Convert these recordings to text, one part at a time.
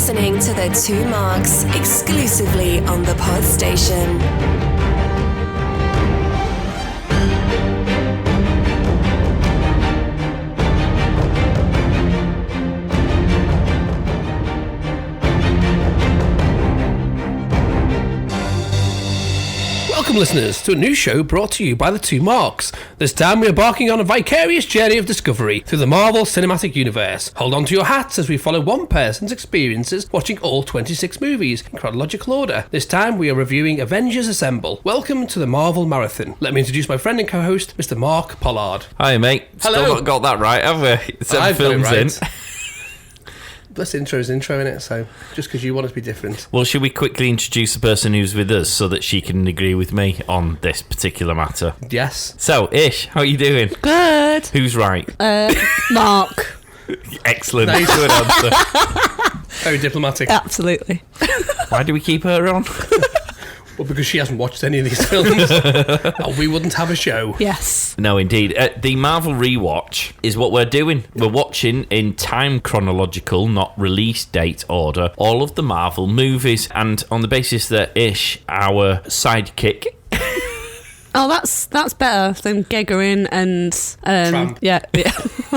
listening to The Two Marks, exclusively on the Pod Station. Welcome, listeners, to a new show brought to you by The Two Marks. This time we are embarking on a vicarious journey of discovery through the Marvel Cinematic Universe. Hold on to your hats as we follow one person's experiences watching all 26 movies in chronological order. This time we are reviewing Avengers Assemble. Welcome to the Marvel Marathon. Let me introduce my friend and co-host, Mr. Mark Pollard. Hi, mate. Hello. Still not got that right, have we? I've got it right. In. This intro's intro, innit? So, just because you want it to be different. Well, should we quickly introduce the person who's with us so that she can agree with me on this particular matter? Yes. So, Ish, how are you doing? Good. Who's right? Mark. Excellent. Nice. Good answer. Very diplomatic. Absolutely. Why do we keep her on? Well, because she hasn't watched any of these films. We wouldn't have a show. Yes. No, indeed. The Marvel Rewatch is what we're doing. We're watching in time chronological, not release date order, all of the Marvel movies. And on the basis that Ish, our sidekick... Oh, that's better than geggering and yeah,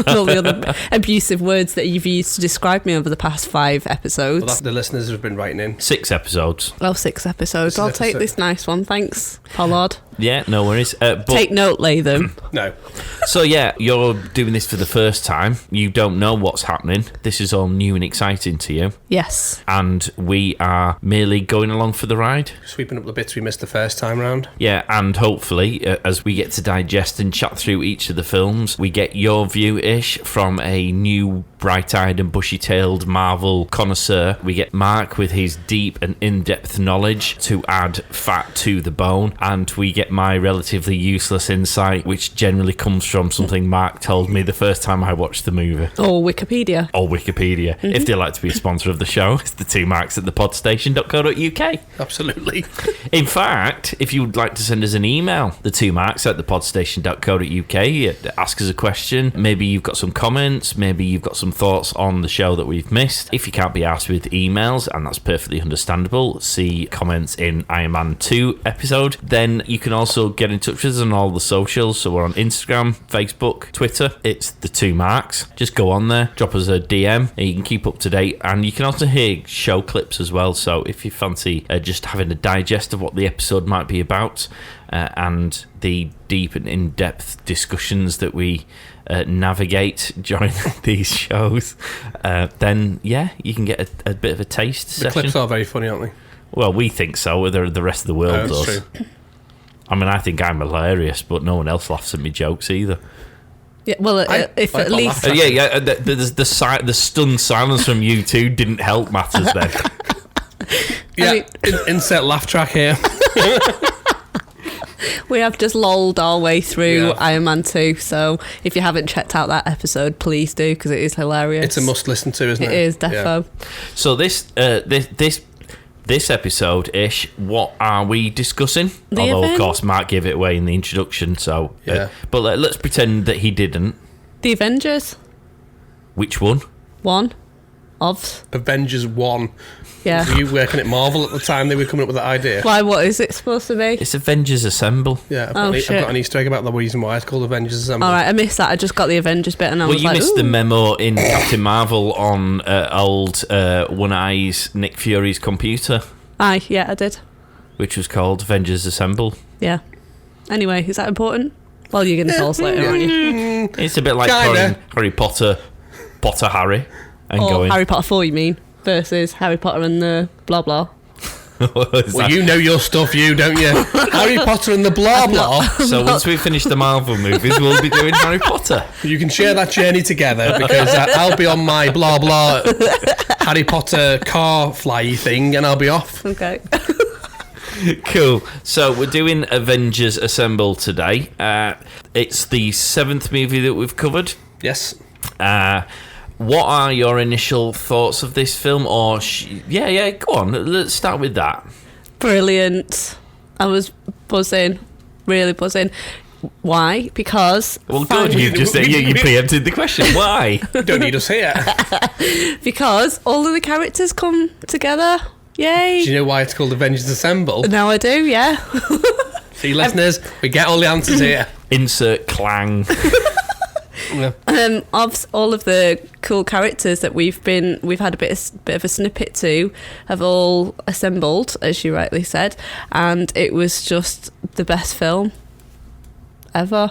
all the other abusive words that you've used to describe me over the past 5 episodes. Well, the listeners have been writing in. 6 episodes. Oh, 6 episodes. I'll take this nice one. Thanks, Pollard. Yeah, no worries. But Take note, Latham. No. So yeah, you're doing this for the first time. You don't know what's happening. This is all new and exciting to you. Yes. And we are merely going along for the ride. Sweeping up the bits we missed the first time round. Yeah, and hopefully, as we get to digest and chat through each of the films, we get your view-ish from a new bright-eyed and bushy-tailed Marvel connoisseur. We get Mark with his deep and in-depth knowledge to add fat to the bone, and we get my relatively useless insight, which generally comes from something Mark told me the first time I watched the movie. Or Wikipedia. Or Wikipedia. Mm-hmm. If they'd like to be a sponsor of the show, it's the 2 marks at thepodstation.co.uk. Absolutely. In fact, if you would like to send us an email, the 2 marks at thepodstation.co.uk, ask us a question. Maybe you've got some comments, maybe you've got some thoughts on the show that we've missed. If you can't be asked with emails, and that's perfectly understandable, see comments in Iron Man 2 episode, then you can also get in touch with us on all the socials. So we're on Instagram, Facebook, Twitter. It's the 2 marks. Just go on there, drop us a DM, and you can keep up to date. And you can also hear show clips as well. So if you fancy just having a digest of what the episode might be about, and the deep and in-depth discussions that we navigate during these shows, then yeah, you can get a bit of a taste The session. clips are very funny, aren't they? Well, we think so. The rest of the world That's does. true. I mean, I think I'm hilarious, but no one else laughs at me jokes either. Yeah, well, if at least... The stunned silence from you two didn't help matters then. Yeah, insert laugh track here. We have just lolled our way through Iron Man 2, so if you haven't checked out that episode, please do, because it is hilarious. It's a must listen to, isn't it? It is, defo. Yeah. So this episode-ish, what are we discussing? Although, of course, Mark gave it away in the introduction, so... Yeah. But let's pretend that he didn't. The Avengers. Which one? One of... Avengers 1. Yeah. Were you working at Marvel at the time they were coming up with that idea? Why, what is it supposed to be? It's Avengers Assemble. Yeah, I've got an Easter egg about the reason why it's called Avengers Assemble. Alright, I missed that. I just got the Avengers bit and I was like, you missed ooh. the memo in Captain Marvel on old One Eye's Nick Fury's computer. Aye, yeah, I did. Which was called Avengers Assemble. Yeah. Anyway, is that important? Well, you're going to tell us later, aren't you? It's a bit like Harry Potter Harry. And or going, Harry Potter 4, you mean? Versus Harry Potter and the blah blah. Well, you know your stuff, don't you? Harry Potter and the blah blah. So once we finish the Marvel movies, we'll be doing Harry Potter. You can share that journey together, because I'll be on my blah blah Harry Potter car fly thing, and I'll be off. Okay. Cool. So we're doing Avengers Assemble today. It's the 7th movie that we've covered. Yes. What are your initial thoughts of this film? Or go on. Let's start with that. Brilliant. I was buzzing, really buzzing. Why? Because... Well, good. You preempted the question. Why? Don't need us here. Because all of the characters come together. Yay. Do you know why it's called Avengers Assemble? Now I do, yeah. See, listeners, we get all the answers here. Insert clang. Yeah. Of all of the cool characters that we've had a bit of a snippet to, have all assembled, as you rightly said, and it was just the best film ever.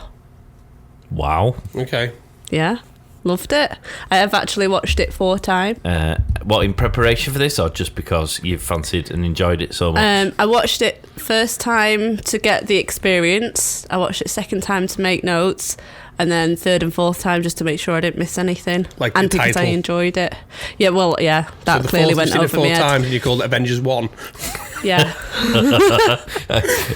Wow. Okay. Yeah, loved it. I have actually watched it 4 times. What, in preparation for this, or just because you fancied and enjoyed it so much? I watched it first time to get the experience. I watched it second time to make notes, and then third and fourth time just to make sure I didn't miss anything. Like and the because I title. enjoyed it. Yeah, well, yeah, that So clearly went over four my head. times and you called it Avengers 1. Yeah.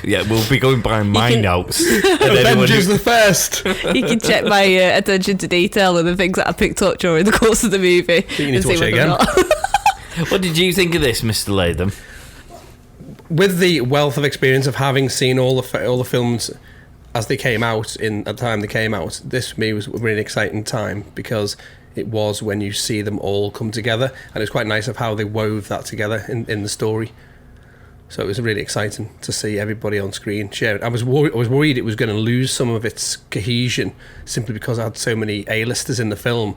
Yeah, we'll be going by my can- notes. And anyone Avengers who- the first. You can check my attention to detail and the things that I picked up during the course of the movie. You need and to watch see it whether or again. not- What did you think of this, Mr. Latham? With the wealth of experience of having seen all the films as they came out at the time they came out, this for me was a really exciting time because it was when you see them all come together, and it's quite nice of how they wove that together in the story. So it was really exciting to see everybody on screen share it. I was worried it was going to lose some of its cohesion simply because I had so many A-listers in the film.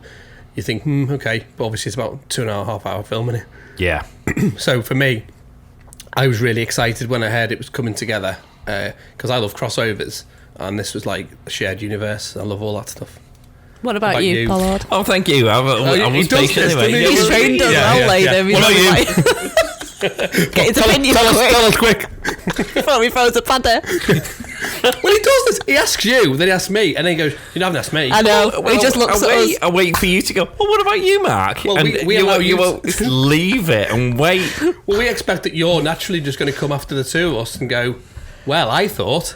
You think, okay, but obviously it's about 2.5 hour film, isn't it? Yeah. So for me, I was really excited when I heard it was coming together because I love crossovers, and this was like a shared universe. I love all that stuff. What about About you, you? Pollard? Oh, thank you. I he was does patient this, anyway. doesn't he? He's trained us Yeah, well, yeah, Latham. yeah. He's What about like, get his opinion Tell us quick quick. before he throws a padder. Well, he does this. He asks you, then he asks me, and then he goes, "You haven't asked me." I know. He just looks at us. I wait for you to go, oh, what about you, Mark? Well, and we allow you you won't just leave it and wait. Well, we expect that you're naturally just going to come after the two of us and go, "Well, I thought."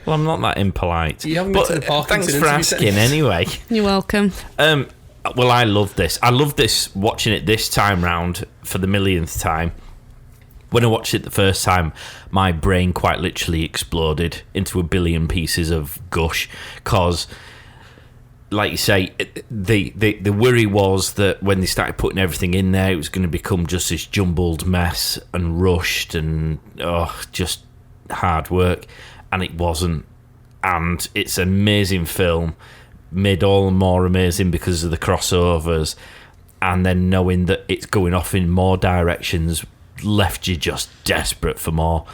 Well, I'm not that impolite. You haven't been But to the Parkinson thanks for interview asking anyway. You're welcome. Well, I love this. I love this, watching it this time round for the millionth time. When I watched it the first time, my brain quite literally exploded into a billion pieces of gush. Because, like you say, the worry was that when they started putting everything in there, it was going to become just this jumbled mess and rushed and just hard work. And it wasn't. And it's an amazing film, made all the more amazing because of the crossovers, and then knowing that it's going off in more directions left you just desperate for more.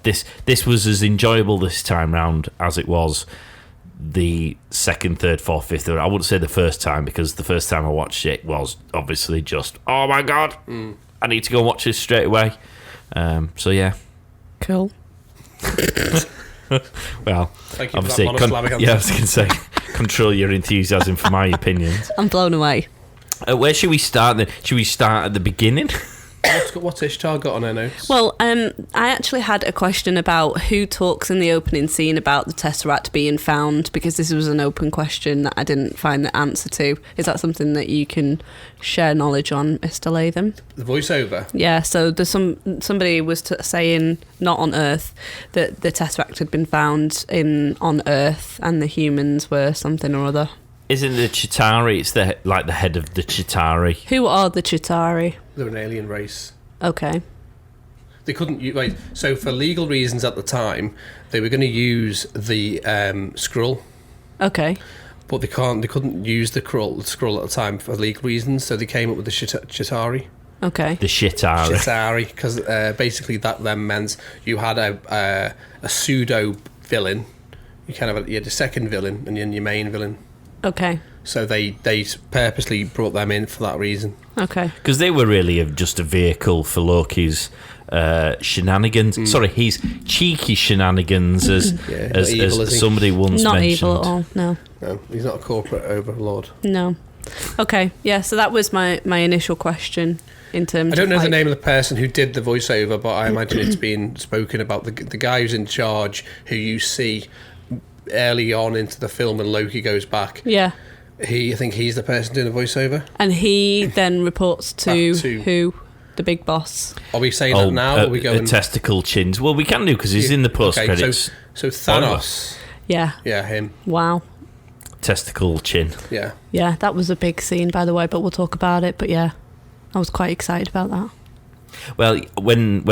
This was as enjoyable this time round as it was the second, third, fourth, fifth. I wouldn't say the first time, because the first time I watched it was obviously just, oh my god, I need to go and watch this straight away. So yeah. Cool. Well, Thank you for obviously, that monosyllabic answer. yeah, I was going to say, control your enthusiasm for my opinions. I'm blown away. Where should we start then? Should we start at the beginning? What's Ishtar got on her notes? Well, I actually had a question about who talks in the opening scene about the Tesseract being found, because this was an open question that I didn't find the answer to. Is that something that you can share knowledge on, Mr. Latham? The voiceover. Yeah, so there's somebody was saying, not on Earth, that the Tesseract had been found on Earth and the humans were something or other. Isn't the Chitauri? It's the head of the Chitauri. Who are the Chitauri? They're an alien race. Okay. They couldn't wait. So for legal reasons at the time, they were going to use the Skrull, Okay. but they couldn't use the Skrull at the time for legal reasons. So they came up with the Chitauri. Okay. The Chitauri. Chitauri, because basically that then meant you had a pseudo villain. You had a second villain and then your main villain. Okay. So they purposely brought them in for that reason. Okay. Because they were really just a vehicle for Loki's shenanigans. Sorry, his cheeky shenanigans, as evil, is he? somebody once Not mentioned. evil at all. No. No, he's not a corporate overlord. No. Okay. Yeah. So that was my initial question in terms. I don't know of, the name of the person who did the voiceover, but I imagine it's been spoken about. The guy who's in charge, who you see early on into the film when Loki goes back. Yeah. I think he's the person doing the voiceover. And he then reports to To- who? the big boss. Are we saying that now? Or are we going testicle chins? Well, we can do because he's in the post credits. So Thanos. Yeah. Yeah, him. Wow. Testicle chin. Yeah. Yeah, that was a big scene, by the way, but we'll talk about it. But yeah, I was quite excited about that. Well, when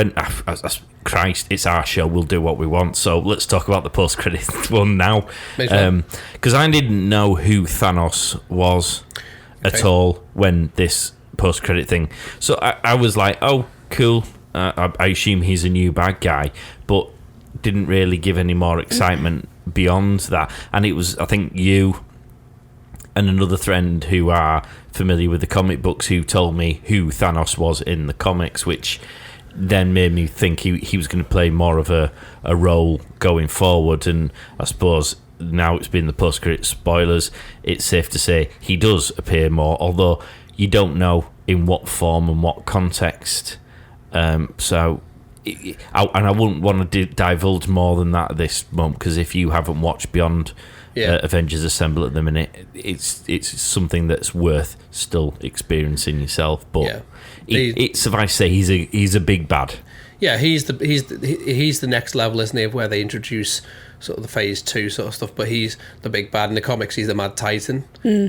Christ, it's our show. We'll do what we want. So let's talk about the post-credit one now. Because I didn't know who Thanos was at all when this post-credit thing. So I was like, oh, cool. I assume he's a new bad guy, but didn't really give any more excitement beyond that. And it was, I think, you and another friend who are familiar with the comic books who told me who Thanos was in the comics, which then made me think he was going to play more of a role going forward. And I suppose now it's been the post-credit spoilers, it's safe to say he does appear more, although you don't know in what form and what context. I wouldn't want to divulge more than that at this moment, because if you haven't watched beyond Avengers Assemble at the minute, it's something that's worth still experiencing yourself. But it's suffice to say he's a big bad. Yeah, he's the next level, isn't he, of where they introduce sort of the phase 2 sort of stuff. But he's the big bad in the comics. He's the Mad Titan.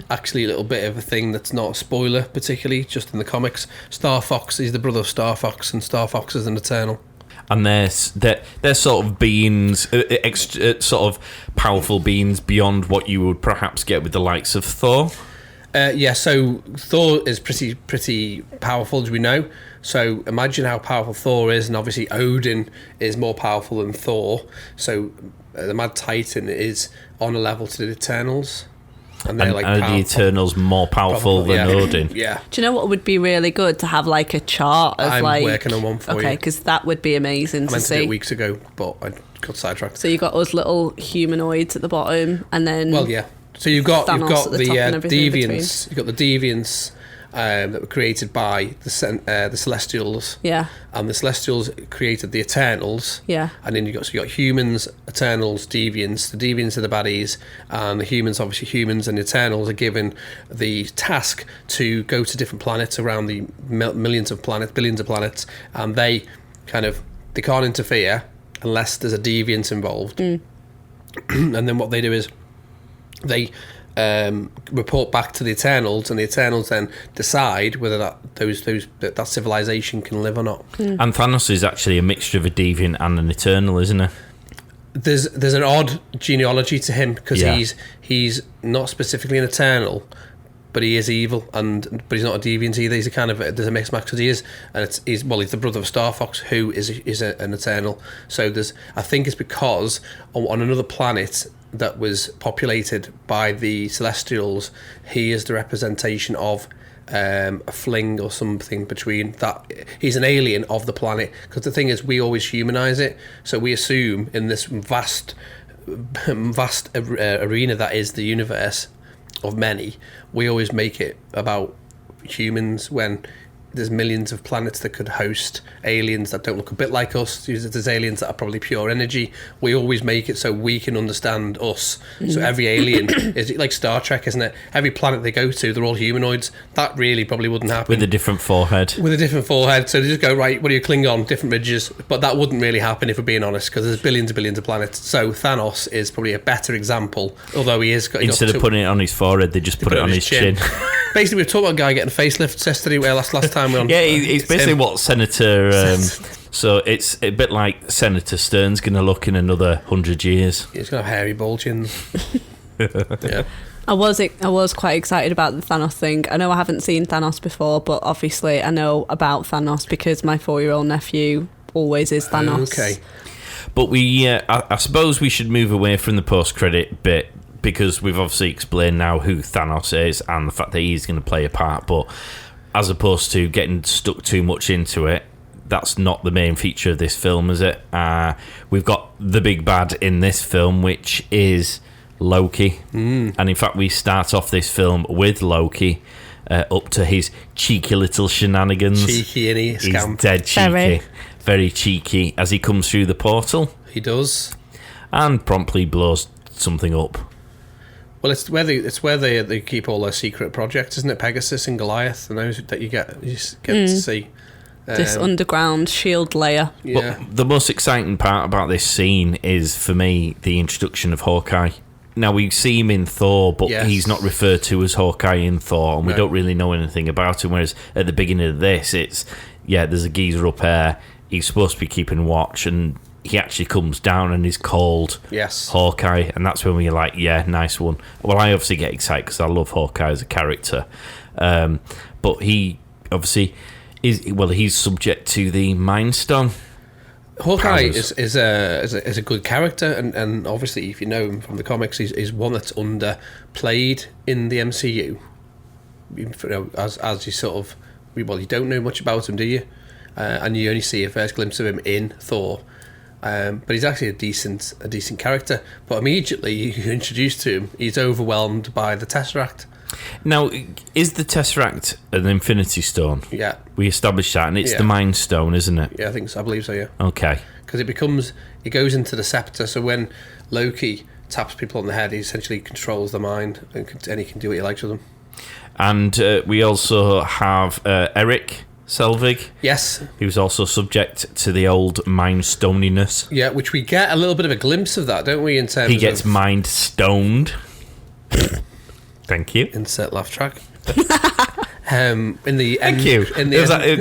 Actually, a little bit of a thing that's not a spoiler, particularly just in the comics. Star Fox. He's the brother of Star Fox, and Star Fox is an Eternal. And they're sort of beings, sort of powerful beings beyond what you would perhaps get with the likes of Thor. So Thor is pretty powerful, as we know. So imagine how powerful Thor is, and obviously Odin is more powerful than Thor. So the Mad Titan is on a level to the Eternals. And they're the Eternals more powerful than Odin. Yeah. Do you know what would be really good to have like a chart of I'm working on one for you. Okay, because that would be amazing I meant to to do see. it weeks ago, but I got sidetracked. So you got us little humanoids at the bottom, and then So you've got Thanos at the top and everything deviants. You've got the deviants that were created by the Celestials. Yeah. And the Celestials created the Eternals. Yeah. And then you got humans, Eternals, deviants. The deviants are the baddies, and the humans, obviously humans, and the Eternals are given the task to go to different planets around the billions of planets, and they can't interfere unless there's a deviant involved. And then what they do is they report back to the Eternals, and the Eternals then decide whether that civilization can live or not. And Thanos is actually a mixture of a deviant and an Eternal, isn't it? There's an odd genealogy to him, because he's not specifically an Eternal, but he is evil, but he's not a deviant either. He's there's a mixed match, because he's the brother of Star Fox, who is an Eternal. So I think it's because on another planet that was populated by the Celestials, he is the representation of a fling or something between that. He's an alien of the planet, because the thing is, we always humanize it, so we assume in this vast arena that is the universe of many, we always make it about humans, when there's millions of planets that could host aliens that don't look a bit like us. There's aliens that are probably pure energy. We always make it so we can understand us. So every alien is like Star Trek, isn't it? Every planet they go to, they're all humanoids. That really probably wouldn't happen. With a different forehead. So they just go, right, what are you, Klingon, different ridges? But that wouldn't really happen, if we're being honest, because there's billions and billions of planets. So Thanos is probably a better example, although instead of putting it on his forehead, they just put it on his chin. Basically, we've talked about a guy getting facelifts yesterday, last time we're on. Yeah, he's basically what Senator. So it's a bit like Senator Stern's going to look in another 100 years. He's going to have hairy ball chins. Yeah. I was quite excited about the Thanos thing. I know I haven't seen Thanos before, but obviously I know about Thanos because my 4-year-old nephew always is Thanos. Okay. But I suppose we should move away from the post-credit bit, because we've obviously explained now who Thanos is and the fact that he's going to play a part, but as opposed to getting stuck too much into it, that's not the main feature of this film, is it? We've got the big bad in this film, which is Loki. And in fact, we start off this film with Loki up to his cheeky little shenanigans. Cheeky, innit? He's dead cheeky. Very cheeky as he comes through the portal. He does. And promptly blows something up. Well, it's where they keep all their secret projects, isn't it? Pegasus and Goliath, and those that you get to see. this underground shield layer. Yeah. But the most exciting part about this scene is, for me, the introduction of Hawkeye. Now, we see him in Thor, but he's not referred to as Hawkeye in Thor, and we don't really know anything about him, whereas at the beginning of this, it's, there's a geezer up there, he's supposed to be keeping watch, and he actually comes down and is called Hawkeye, and that's when we're like, nice one. Well, I obviously get excited because I love Hawkeye as a character, but he obviously he's subject to the Mind Stone. Hawkeye is a good character, and obviously, if you know him from the comics, he's one that's underplayed in the MCU. You know, as you sort of, you don't know much about him, do you? And you only see a first glimpse of him in Thor. But he's actually a decent character. But immediately you're introduced to him, he's overwhelmed by the Tesseract. Now, is the Tesseract an Infinity Stone? Yeah. We established that, and it's the Mind Stone, isn't it? Yeah, I think so. I believe so, yeah. Okay. Because it goes into the scepter, so when Loki taps people on the head, he essentially controls the mind, and he can do what he likes with them. And we also have Eric Selvig. Yes. Who's also subject to the old Mind Stoniness. Yeah, which we get a little bit of a glimpse of that, don't we, in terms of... He gets Mind Stoned. Thank you. Insert laugh track. In the end, Thank you.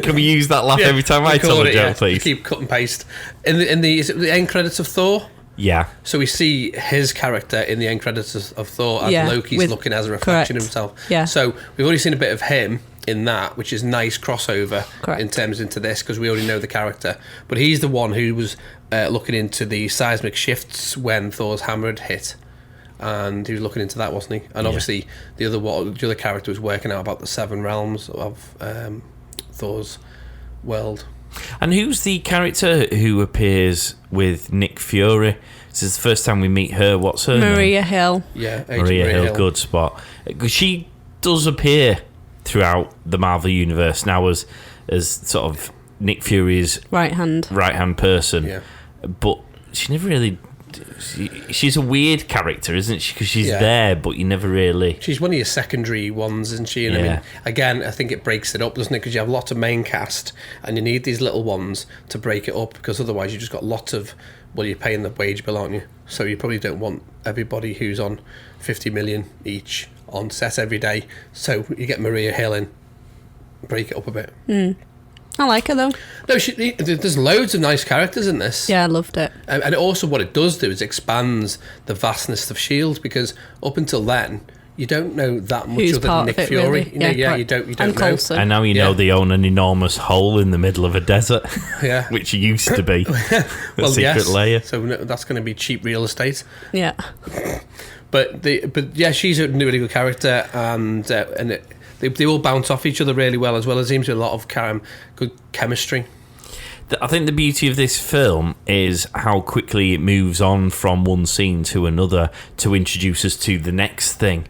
Can we use that laugh every time I tell a joke, please? Keep cut and paste. Is it the end credits of Thor? Yeah. So we see his character in the end credits of Thor as Loki's looking as a reflection of himself. Yeah. So we've already seen a bit of him in that, which is nice crossover in terms into this, because we already know the character. But he's the one who was looking into the seismic shifts when Thor's hammer had hit. And he was looking into that, wasn't he? And obviously the other character was working out about the 7 realms of Thor's world. And who's the character who appears with Nick Fury? This is the first time we meet her. What's her name? Maria Hill. Yeah, Maria Hill. Good spot. Because she does appear throughout the Marvel universe now as sort of Nick Fury's right hand person. Yeah. But she never really... She's a weird character, isn't she? Because she's there, but you never really... She's one of your secondary ones, isn't she? And I mean, again, I think it breaks it up, doesn't it? Because you have lots of main cast, and you need these little ones to break it up, because otherwise you've just got lots of... Well, you're paying the wage bill, aren't you? So you probably don't want everybody who's on 50 million each on set every day. So you get Maria Hill in, break it up a bit. I like her though. No, there's loads of nice characters in this. Yeah, I loved it. And also what it does do is expands the vastness of S.H.I.E.L.D. because up until then, you don't know that much other than Nick Fury. Really? You don't and know. Coulson. And now you know they own an enormous hole in the middle of a desert, which used to be a secret layer. So that's going to be cheap real estate. Yeah. But she's a really good character, and they all bounce off each other really well, as well as seems to be a lot of good chemistry. I think the beauty of this film is how quickly it moves on from one scene to another to introduce us to the next thing,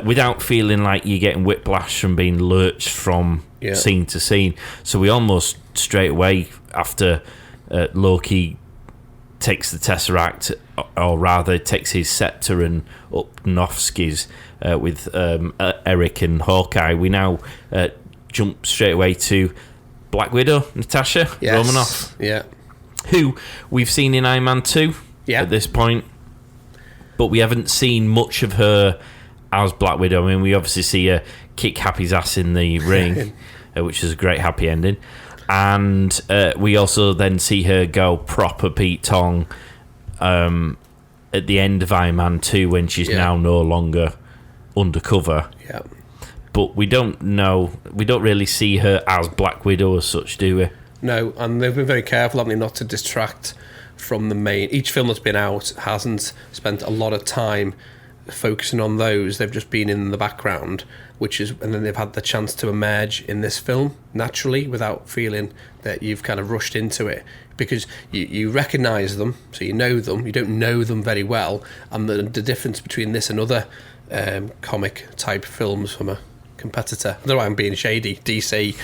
without feeling like you're getting whiplash from being lurched from scene to scene. So we almost straight away after Loki takes the Tesseract, or rather takes his scepter and up Nofsky's with Eric and Hawkeye, we now jump straight away to Black Widow, Natasha Romanoff, who we've seen in Iron Man 2 at this point, but we haven't seen much of her as Black Widow. I mean, we obviously see her kick Happy's ass in the ring, which is a great happy ending, and we also then see her go proper Pete Tong at the end of Iron Man 2 when she's now no longer undercover. But we don't really see her as Black Widow as such, do we? No, and they've been very careful, haven't they, not to distract from the main... Each film that's been out hasn't spent a lot of time focusing on those. They've just been in the background, and then they've had the chance to emerge in this film naturally without feeling that you've kind of rushed into it. Because you recognise them, so you know them, you don't know them very well, and the difference between this and other comic-type films from a competitor, although I'm being shady, DC,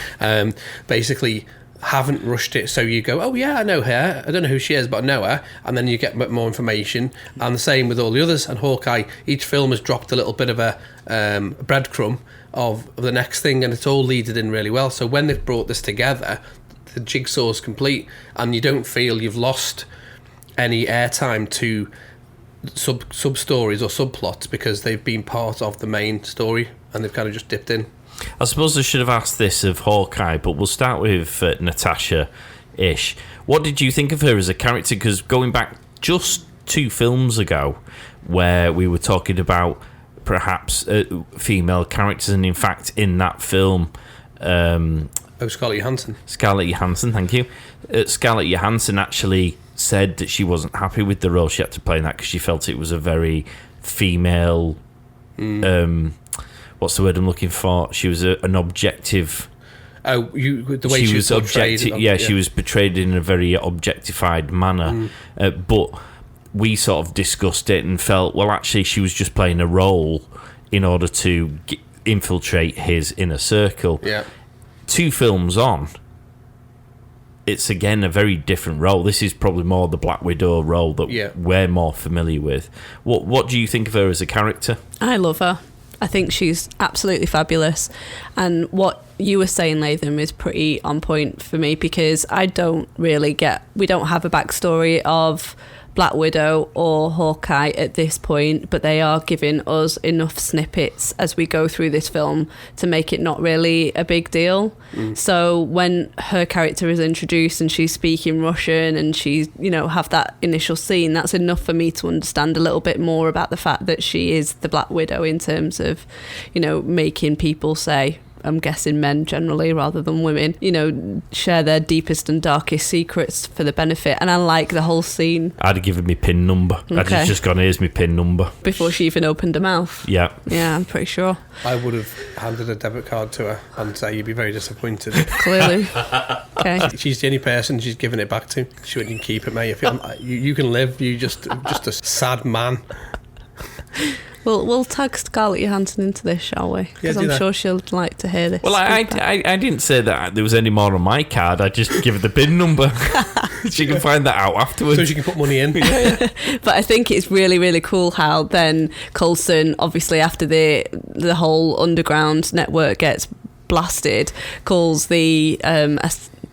basically haven't rushed it, so you go, oh yeah, I know her, I don't know who she is, but I know her, and then you get more information, and the same with all the others. And Hawkeye, each film has dropped a little bit of a breadcrumb of the next thing, and it's all leaded in really well. So when they've brought this together, the jigsaw's complete, and you don't feel you've lost any airtime to sub stories or subplots because they've been part of the main story and they've kind of just dipped in. I suppose I should have asked this of Hawkeye, but we'll start with Natasha. Ish. What did you think of her as a character? Because going back just 2 films ago, where we were talking about perhaps female characters, and in fact, in that film, Scarlett Johansson. Scarlett Johansson, thank you. Scarlett Johansson actually said that she wasn't happy with the role she had to play in that because she felt it was a very female. What's the word I'm looking for? She was an objective. Oh, the way she was portrayed. She was portrayed in a very objectified manner. But we sort of discussed it and felt, well, actually, she was just playing a role in order to infiltrate his inner circle. Yeah. 2 films on, it's again a very different role. This is probably more the Black Widow role that we're more familiar with. What do you think of her as a character? I love her. I think she's absolutely fabulous. And what you were saying, Latham, is pretty on point for me because we don't have a backstory of Black Widow or Hawkeye at this point, but they are giving us enough snippets as we go through this film to make it not really a big deal. So when her character is introduced and she's speaking Russian and she's, have that initial scene, that's enough for me to understand a little bit more about the fact that she is the Black Widow in terms of, making people say, I'm guessing men generally rather than women, share their deepest and darkest secrets for the benefit. And I like the whole scene. I'd have given me PIN number. Okay. I'd just gone, here's my PIN number. Before she even opened her mouth. Yeah. Yeah, I'm pretty sure. I would have handed a debit card to her and say, you'd be very disappointed. Clearly. Okay. She's the only person she's given it back to. She wouldn't keep it, mate. You can live. You're just a sad man. We'll tag Scarlett Johansson into this, shall we? Because I'm sure she'll like to hear this. Well, I didn't say that there was any more on my card. I just give her the PIN number. She can find that out afterwards. So she can put money in. But I think it's really, really cool how then Coulson, obviously after the whole underground network gets blasted, calls the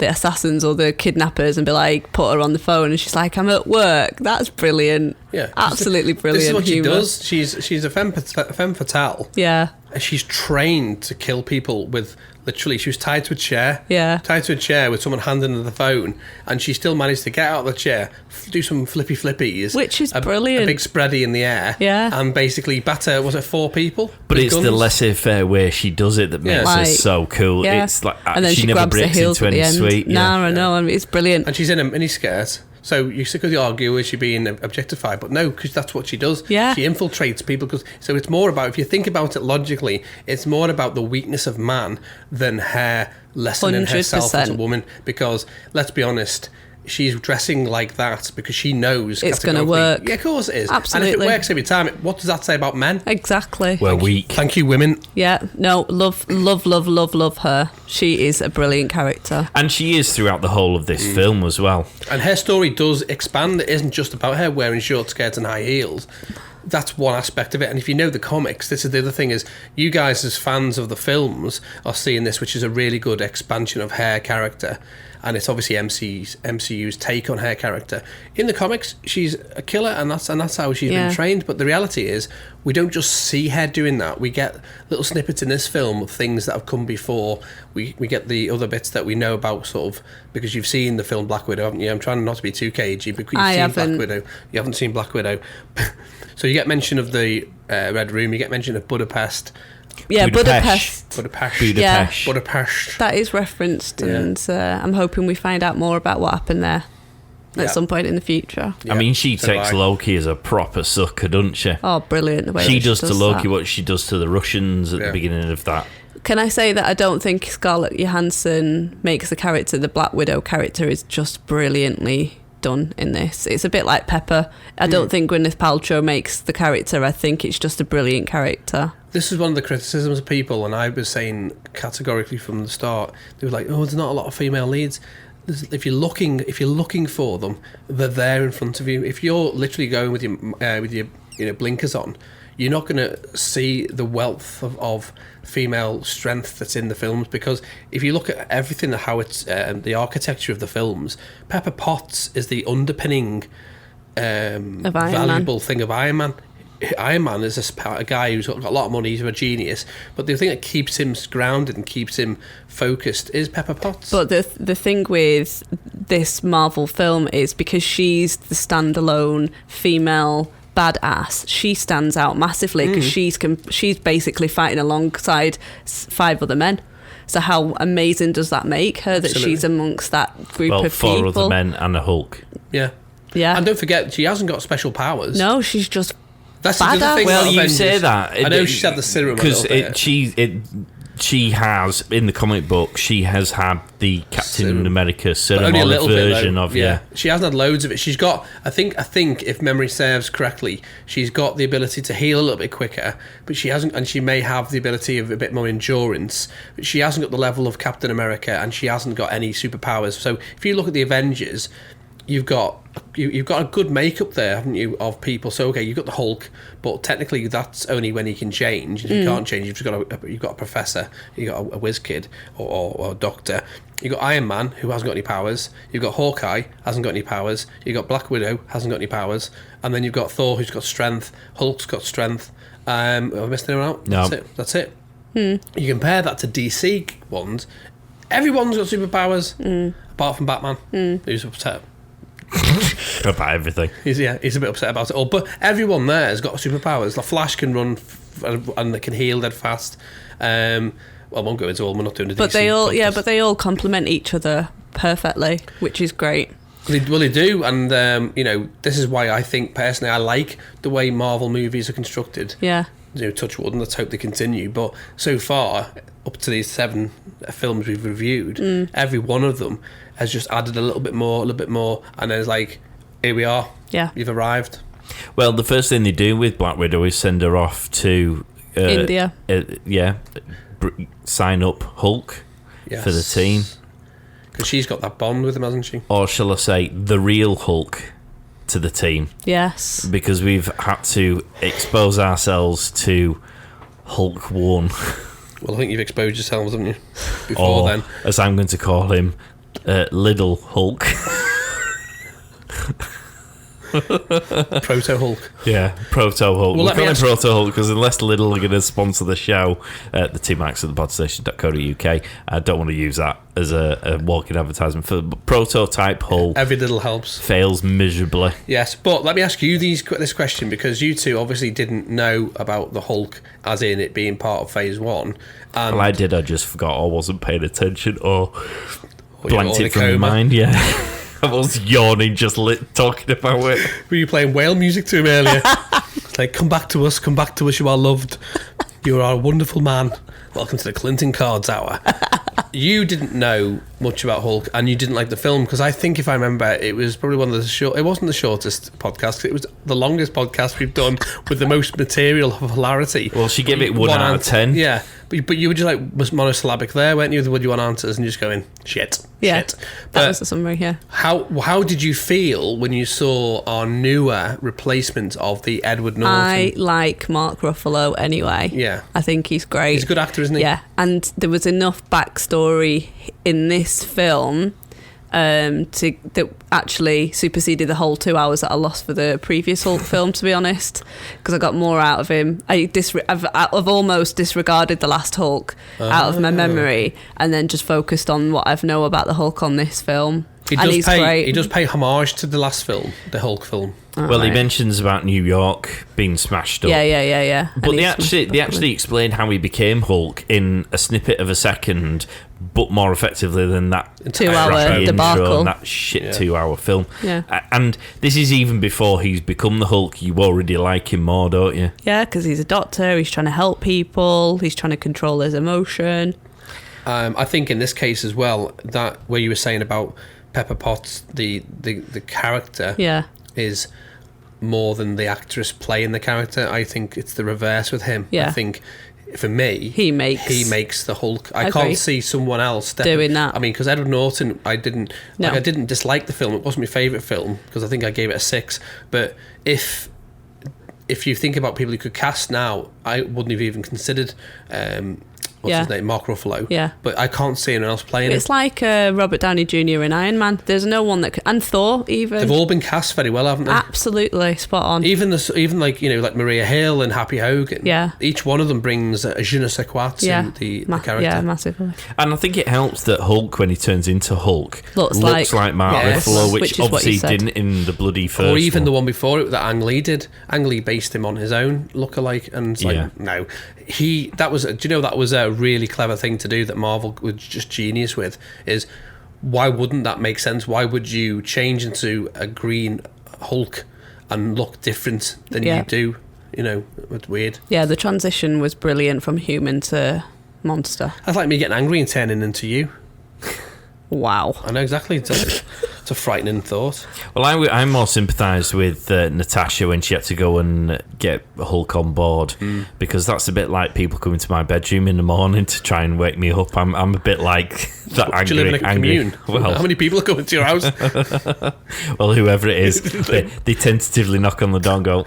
assassins or the kidnappers and be like, put her on the phone, and she's like, I'm at work. That's brilliant. Yeah, absolutely brilliant. This is what humor. she does. She's a femme fatale. Yeah, and she's trained to kill people with. Literally, she was tied to a chair. Yeah. Tied to a chair with someone handing her the phone, and she still managed to get out of the chair, do some flippies, which is brilliant. A big spready in the air. Yeah. And basically batter, was it 4 people? But it's guns? The laissez-faire way she does it that makes her so cool. Yeah. It's like, and then she never grabs her breaks heels into at the any end. sweet. I know, and it's brilliant. And she's in a miniskirt. So you could argue, is she being objectified? But no, because that's what she does. Yeah. She infiltrates people. So it's more about, if you think about it logically, it's more about the weakness of man than her lessening 100%. Herself as a woman. Because, let's be honest, she's dressing like that because she knows it's going to work. Yeah, of course it is. Absolutely. And if it works every time, what does that say about men? Exactly. We're weak. Thank you, women. Yeah, no, love her. She is a brilliant character. And she is throughout the whole of this film as well. And her story does expand. It isn't just about her wearing short skirts and high heels. That's one aspect of it. And if you know the comics, this is the other thing, is you guys as fans of the films are seeing this, which is a really good expansion of her character. And it's obviously MCU's take on her character. In the comics, she's a killer, and that's how she's been trained. But the reality is, we don't just see her doing that. We get little snippets in this film of things that have come before. We get the other bits that we know about, sort of, because you've seen the film Black Widow, haven't you? I'm trying not to be too cagey, because you've seen Black Widow. You haven't seen Black Widow. So you get mention of the Red Room, you get mention of Budapest. Yeah, Budapest. Yeah. Budapest. That is referenced, and I'm hoping we find out more about what happened there at some point in the future. Yeah, I mean, she takes Loki as a proper sucker, doesn't she? Oh, brilliant. The way she does to Loki that. what she does to the Russians at the beginning of that. Can I say that I don't think Scarlett Johansson makes the Black Widow character is just brilliantly done in this. It's a bit like Pepper. I don't think Gwyneth Paltrow makes the character. I think it's just a brilliant character. This is one of the criticisms of people, and I was saying categorically from the start, they were like, oh, there's not a lot of female leads. If you're looking for them, they're there in front of you. If you're literally going with your blinkers on, you're not going to see the wealth of female strength that's in the films, because if you look at everything, how it's the architecture of the films, Pepper Potts is the underpinning valuable thing of Iron Man. Iron Man is a guy who's got a lot of money, he's a genius, but the thing that keeps him grounded and keeps him focused is Pepper Potts. But the thing with this Marvel film is, because she's the standalone female badass, she stands out massively, because she's basically fighting alongside 5 other men. So how amazing does that make her, that she's amongst that group of people? 4 other men and a Hulk. Yeah. And don't forget, she hasn't got special powers. No, she's just that's the other thing. Well, you Avengers. say that. I know she's had the serum because she has, in the comic book, she has had the Captain America serum, only a little version bit, of She hasn't had loads of it. She's got, I think if memory serves correctly, she's got the ability to heal a little bit quicker, but she hasn't, and she may have the ability of a bit more endurance, but she hasn't got the level of Captain America, and she hasn't got any superpowers. So if you look at the Avengers, you've got a good makeup there, haven't you, of people? So okay, you've got the Hulk, but technically that's only when he can change. If you can't change, you've got a professor, you've got a whiz kid or a doctor. You've got Iron Man, who hasn't got any powers. You've got Hawkeye, hasn't got any powers. You've got Black Widow, hasn't got any powers. And then you've got Thor, who's got strength. Hulk's got strength. Have I missed anyone out? No. That's it. You compare that to DC ones. Everyone's got superpowers, apart from Batman, who's upset about everything. He's a bit upset about it all. But everyone there has got superpowers. Like Flash can run and they can heal dead fast. Well, I won't go into all. We're not doing a But DC they all, podcast. but they all complement each other perfectly, which is great. They do, and this is why I think personally I like the way Marvel movies are constructed. Yeah. Touch wood, and let's hope they continue. But so far, up to these 7 films we've reviewed, every one of them has just added a little bit more, and then it's like, here we are. Yeah. You've arrived. Well, the first thing they do with Black Widow is send her off to India. Sign up Hulk for the team. Because she's got that bond with him, hasn't she? Or shall I say, the real Hulk to the team. Yes. Because we've had to expose ourselves to Hulk 1. Well, I think you've exposed yourselves, haven't you? Before then. As I'm going to call him, Little Hulk. Proto Hulk. Yeah, Proto Hulk. Well, We're calling Proto Hulk because unless Lidl are going to sponsor the show, the T-Max at thepodstation.co.uk, I don't want to use that as a walking advertisement for prototype Hulk. Every little helps. Fails miserably. Yes, but let me ask you this question, because you two obviously didn't know about the Hulk, as in it being part of Phase 1. And Well, I did. I just forgot. I wasn't paying attention or blanked you're it from my mind. Yeah. I was yawning just talking about it. Were you playing whale music to him earlier? It's like, come back to us, you are loved. You are a wonderful man. Welcome to the Clinton Cards Hour. You didn't know much about Hulk, and you didn't like the film, because I think, if I remember, it was probably one of the short. It wasn't the shortest podcast. It was the longest podcast we've done with the most material of hilarity. Well, she gave it 1 out of 10. Yeah, but you were just like monosyllabic there, weren't you? The 1 answers, and just going shit. Yeah. Shit. That was the summary. Yeah. How did you feel when you saw our newer replacement of the Edward Norton? I like Mark Ruffalo anyway. Yeah. I think he's great. He's a good actor, isn't he? Yeah, and there was enough backstory in this film that actually superseded the whole 2 hours that I lost for the previous Hulk film, to be honest, because I got more out of him. I've almost disregarded the last Hulk out of my memory, and then just focused on what I know about the Hulk on this film. He's great. He does pay homage to the last film, the Hulk film. Well, he mentions about New York being smashed up. Yeah. But they actually explain how he became Hulk in a snippet of a second, but more effectively than that 2 hour debacle. And that shit 2 hour film. Yeah. And this is even before he's become the Hulk. You already like him more, don't you? Yeah, because he's a doctor. He's trying to help people. He's trying to control his emotion. I think in this case as well, that where you were saying about Pepper Potts, the character is more than the actress playing the character. I think it's the reverse with him. Yeah. I think for me, he makes the Hulk. I can't see someone else doing that. I mean, because Edward Norton, I didn't dislike the film. It wasn't my favourite film because I think I gave it a 6. But if if you think about people you could cast now, I wouldn't have even considered what's his name, Mark Ruffalo. Yeah. But I can't see anyone else playing it. It's like Robert Downey Jr. in Iron Man. There's no one that could, and Thor even. They've all been cast very well, haven't they? Absolutely spot on. Even like like Maria Hill and Happy Hogan. Yeah. Each one of them brings a je ne sais quoi to the character. Yeah, massively. And I think it helps that Hulk, when he turns into Hulk, looks like Mark Yes. Ruffalo, which Which is what obviously he said. didn't in the bloody first Or even one. the one before it that Ang Lee did. Ang Lee based him on his own lookalike, and it's like, no. That was a really clever thing to do that Marvel was just genius with, is why wouldn't that make sense? Why would you change into a green Hulk and look different than you do? It's weird. Yeah, the transition was brilliant from human to monster. That's like me getting angry and turning into you. Wow. I know exactly. It's a frightening thought. Well, I more sympathised with Natasha when she had to go and get Hulk on board, because that's a bit like people coming to my bedroom in the morning to try and wake me up. I'm a bit like that angry. Do you live in a commune? Well, how many people are coming to your house? well, whoever it is, they tentatively knock on the door and go,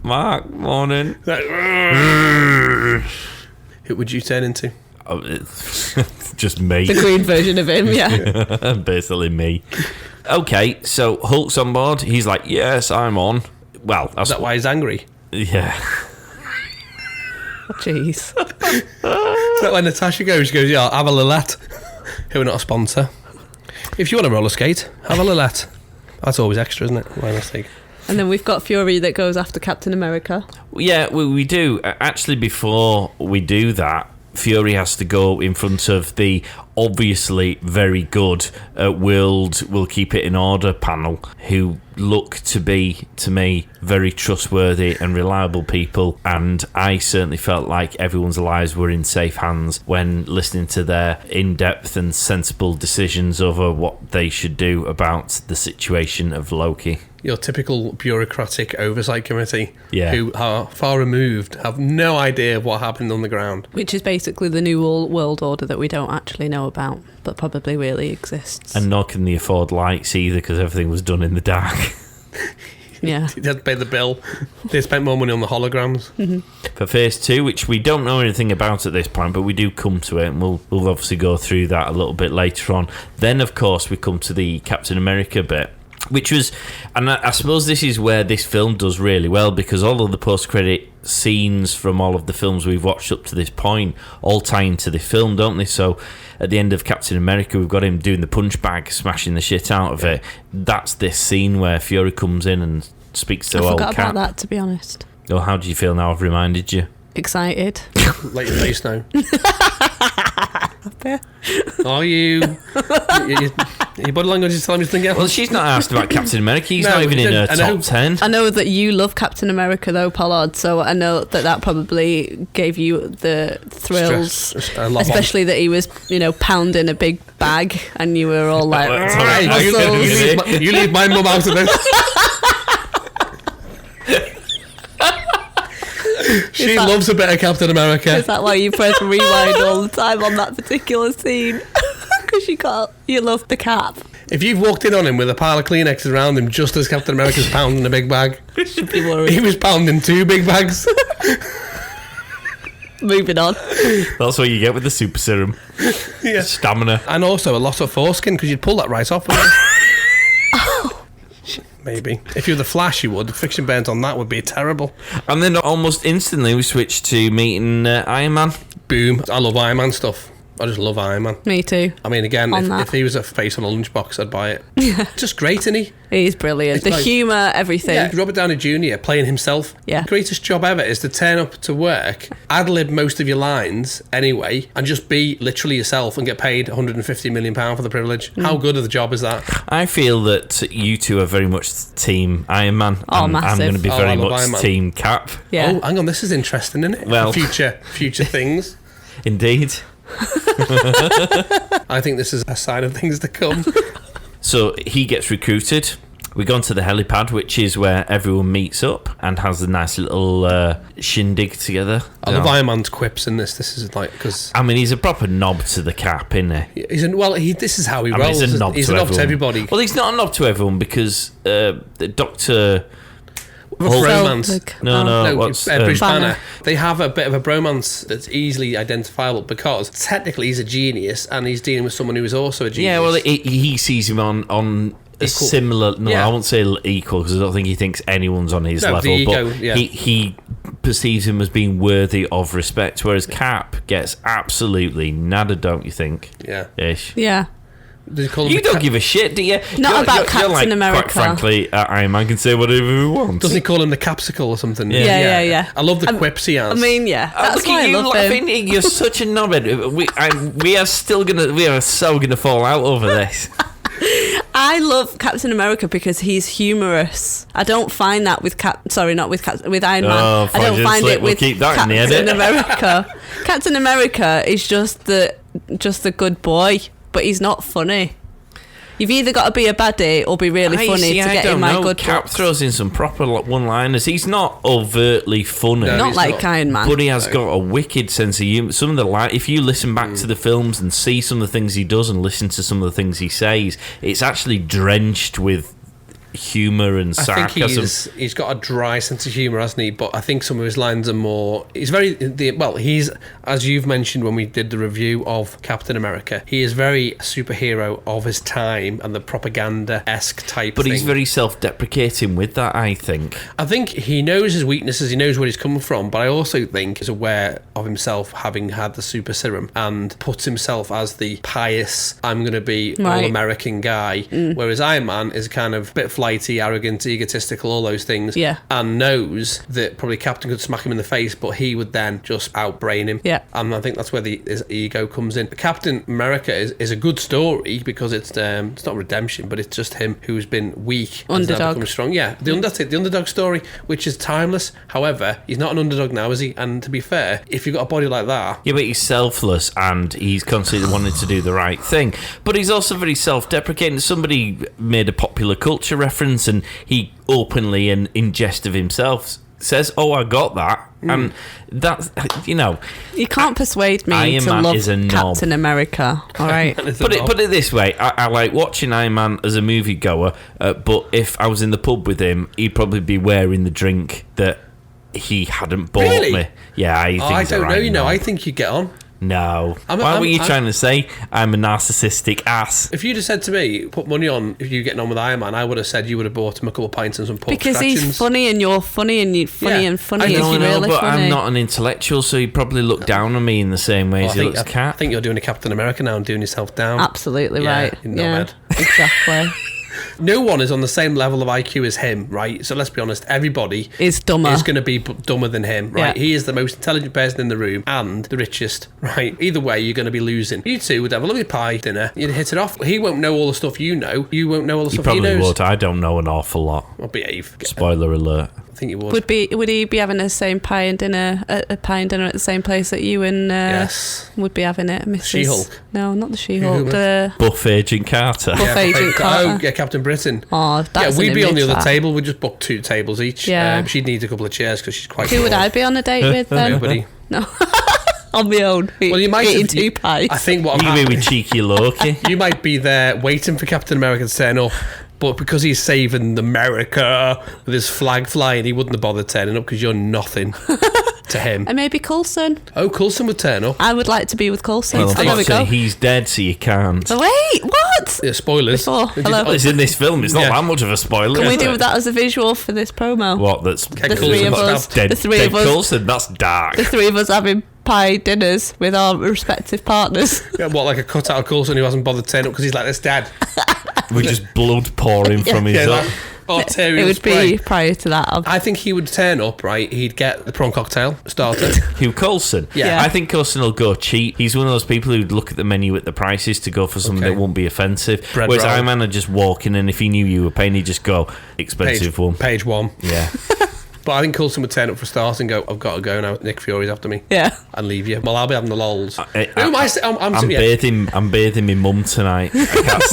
Mark, morning. Who would you turn into? Oh, it's just me. The green version of him, yeah. Basically me. Okay, so Hulk's on board. He's like, yes, I'm on. Well, Is that why he's angry? Yeah. Jeez. Is that when Natasha goes? She goes, yeah, have a Lilette. Who are not a sponsor. If you want to roller skate, have a Lilette. That's always extra, isn't it? Why mistake? And then we've got Fury that goes after Captain America. Yeah, we do. Actually, before we do that, Fury has to go in front of the obviously very good World Will Keep It in Order panel, who look to be, to me, very trustworthy and reliable people, and I certainly felt like everyone's lives were in safe hands when listening to their in-depth and sensible decisions over what they should do about the situation of Loki. Your typical bureaucratic oversight committee, Yeah. who are far removed, have no idea of what happened on the ground. Which is basically the new world order that we don't actually know about, but probably really exists. And nor can they afford lights either, because everything was done in the dark. Yeah. They had to pay the bill. They spent more money on the holograms. For phase 2, which we don't know anything about at this point, but we do come to it, and we'll obviously go through that a little bit later on. Then, of course, we come to the Captain America bit, which was, and I suppose this is where this film does really well, because all of the post-credit scenes from all of the films we've watched up to this point all tie into the film, don't they? So at the end of Captain America, we've got him doing the punch bag, smashing the shit out of it. That's this scene where Fury comes in and speaks to I old forgot Cap. about that, to be honest. Oh, how do you feel now I've reminded you? Excited. Let your face know. Are you? Your body language is telling me something else. Well, she's not asked about Captain America. He's No, not even in her I know. top 10. I know that you love Captain America, though, Pollard, so I know that probably gave you the thrills. Stress. A lot. Especially that he was, pounding a big bag, and you were all like, Well, it's all right. Hey, muscles. you leave my mum out of this. She that- loves a bit of Captain America. Is that why you press rewind all the time on that particular scene? Because you love the cap. If you've walked in on him with a pile of Kleenexes around him just as Captain America's pounding a big bag, Should be worried. he was pounding 2 big bags. Moving on. That's what you get with the super serum. Yeah. Stamina. And also a lot of foreskin, because you'd pull that right off. Wouldn't you? Maybe. If you're the Flash, you would. The friction burns on that would be terrible. And then almost instantly we switched to meeting Iron Man. Boom. I love Iron Man stuff. I just love Iron Man. Me too. I mean, again, On that. if he was a face on a lunchbox, I'd buy it. Just great, isn't he? He's brilliant. It's The like- humour, everything. Yeah, Robert Downey Jr. playing himself. Yeah. The greatest job ever is to turn up to work, ad-lib most of your lines anyway, and just be literally yourself and get paid £150 million for the privilege. How good of the job is that? I feel that you two are very much Team Iron Man. Oh, and I'm massive. going to be Oh, very I love much Iron Man. Team Cap. Yeah. Oh, hang on, this is interesting, isn't it? Well- future things. Indeed. I think this is a sign of things to come. So he gets recruited. We go onto the helipad, which is where everyone meets up and has a nice little shindig together. I love Iron Man's quips in this. This is like, because I mean, he's a proper knob to the Cap, isn't he? he's in, well, this is how he I mean, rolls. he's a knob he's to a knob to everyone. everybody. Well, he's not a knob to everyone because Doctor... bromance. No. What's Bruce Banner. Banner. They have a bit of a bromance that's easily identifiable because technically he's a genius and he's dealing with someone who is also a genius. Yeah, well, he sees him on a similar. No, Yeah. I won't say equal because I don't think he thinks anyone's on his No, level. the ego, but yeah. he perceives him as being worthy of respect, whereas Cap gets absolutely nada, don't you think? Yeah. Ish. Yeah. They call him You the don't give a shit, do you? Not about Captain America. Quite frankly, Iron Man can say whatever he wants. Doesn't he call him the capsicle or something? Yeah. I love the quips he has. I mean, yeah. That's Look why at I you love laughing. him. You're such a knobhead. We are so gonna fall out over this. I love Captain America because he's humorous. I don't find that with with Iron Man. Oh, I don't find it we'll with keep that in the Captain edit. America. Captain America is just the good boy, but he's not funny. You've either got to be a baddie or be really funny to get in my good Cap books. throws in some proper one-liners. He's not overtly funny. No, Not he's like not. Iron Man. But he has got a wicked sense of humour. Some of the if you listen back to the films and see some of the things he does and listen to some of the things he says, it's actually drenched with humour and I think sarcasm. he's got a dry sense of humour, hasn't he? But I think some of his lines are more. He's very he's, as you've mentioned when we did the review of Captain America, he is very superhero of his time and the propaganda-esque type. But thing. he's very self-deprecating with that, I think. I think he knows his weaknesses, he knows where he's coming from, but I also think he's aware of himself having had the super serum and puts himself as the pious, I'm going to be Right. all-American guy, whereas Iron Man is kind of a bit flighty, arrogant, egotistical, all those things, Yeah. and knows that probably Captain could smack him in the face, but he would then just outbrain him. Yeah. And I think that's where his ego comes in. Captain America is a good story because it's not redemption, but it's just him who's been weak and now Underdog. become strong. Yeah, that's it, the underdog story, which is timeless. However, he's not an underdog now, is he? And to be fair, if you've got a body like that, Yeah, but he's selfless and he's constantly wanting to do the right thing. But he's also very self-deprecating. Somebody made a popular culture reference and he openly and in jest of himself says, "Oh, I got that." And that's, You can't persuade me Iron to Man love is a knob. Captain America. All right. Put it this way, I like watching Iron Man as a moviegoer, but if I was in the pub with him, he'd probably be wearing the drink that he hadn't bought Really? me. Yeah, I think I he's a don't know. right You know, knob. I think you get on. No. Why were you trying to say I'm a narcissistic ass? If you'd have said to me, put money on if you're getting on with Iron Man, I would have said you would have bought him a couple of pints and some pork Because he's scratchings. funny and you're funny and you're funny Yeah. and funny I and know, you're really but funny. I'm not an intellectual, so he'd probably look down on me in the same way as he looks I Cap. think you're doing a Captain America now and doing yourself down. Absolutely Yeah, right. you're Yeah, knobhead. exactly. No one is on the same level of IQ as him, right? So let's be honest, everybody Is dumber. is going to be dumber than him, right? Yeah. He is the most intelligent person in the room and the richest, right? Either way, you're going to be losing. You two would have a lovely pie dinner. You'd hit it off. He won't know all the stuff you know. You won't know all the He stuff he probably knows. would. I don't know an awful lot. Well, behave. Spoiler alert. I think you would. Would he be having the same pie and dinner at the same place that you and Yes. would be having it, Mrs. She-Hulk? No, not the She-Hulk. Who? The Buff Agent Carter. Buff Agent Carter. Oh, yeah, Captain Britain. Oh, that's Yeah, we'd an be on the image, other that. table. We'd just book 2 tables each. Yeah. She'd need a couple of chairs because she's quite Who would short. I be on a date with then? Nobody. No, on my own. Well, you might eating have- 2 pies. I think what You I'm could be with cheeky Loki. you might be there waiting for Captain America to turn up, but because he's saving America with his flag flying, he wouldn't have bothered turning up because you're nothing to him. And maybe Coulson. Oh, Coulson would turn up. I would like to be with Coulson. Well, Oh, there we unfortunately, go. he's dead, so you can't. Oh, wait, what? Yeah, spoilers. Before. It Hello. Well, it's in this film. It's not Yeah. that much of a spoiler. Can we is do it? that as a visual for this promo? What? That's The The Coulson three of got us. stabbed. dead. The three dead of us. Coulson. That's dark. The 3 of us having pie dinners with our respective partners. Yeah, what, like a cutout of Coulson who hasn't bothered turning up because he's like this dad? With just blood pouring from his Yeah, up. that arterial It would spray. be prior to that. I think he would turn up, right? He'd get the prawn cocktail starter. Hugh Coulson. Yeah. I think Coulson will go cheap. He's one of those people who'd look at the menu at the prices to go for something Okay. that won't be offensive. Bread Whereas roll. Iron Man would just walk in, and if he knew you were paying, he'd just go expensive one. Page 1. Yeah. But I think Coulson would turn up for a start and go, I've got to go now. Nick Fury's after me. Yeah. And leave you. Well, I'll be having the lols. I- Who am I? I'm yeah. bathing. I'm bathing my mum tonight. I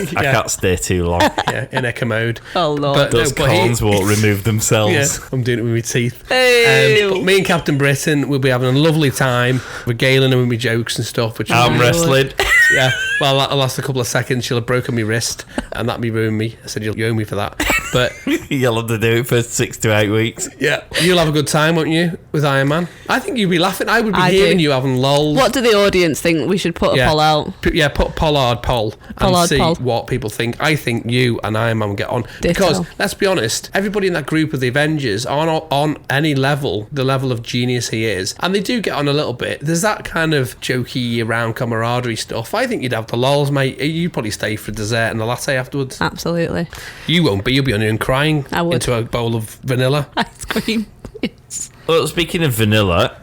can't stay too long. Yeah, in Echo mode. Oh, Lord. But- Those No, but he- corns won't remove themselves. Yeah, I'm doing it with my teeth. Hey. But me and Captain Britain will be having a lovely time, regaling him with my jokes and stuff. Which Arm is wrestling. yeah. Well, that'll last a couple of seconds. She'll have broken my wrist, and that'd be ruining me. I said, you owe me for that. But You'll have to do it for 6 to 8 weeks. yeah, you'll have a good time, won't you, with Iron Man? I think you'd be laughing. I would be hearing you having lols. What do the audience think? We should put a poll out. Put Pollard poll and see what people think. I think you and Iron Man get on. Ditto. Because, let's be honest, everybody in that group of the Avengers aren't on any level, the level of genius he is. And they do get on a little bit. There's that kind of jokey around camaraderie stuff. I think you'd have the lols, mate. You'd probably stay for dessert and a latte afterwards. Absolutely. You won't be. You'll be on your own crying I would. into a bowl of vanilla. Ice cream. Yes. Well, speaking of vanilla...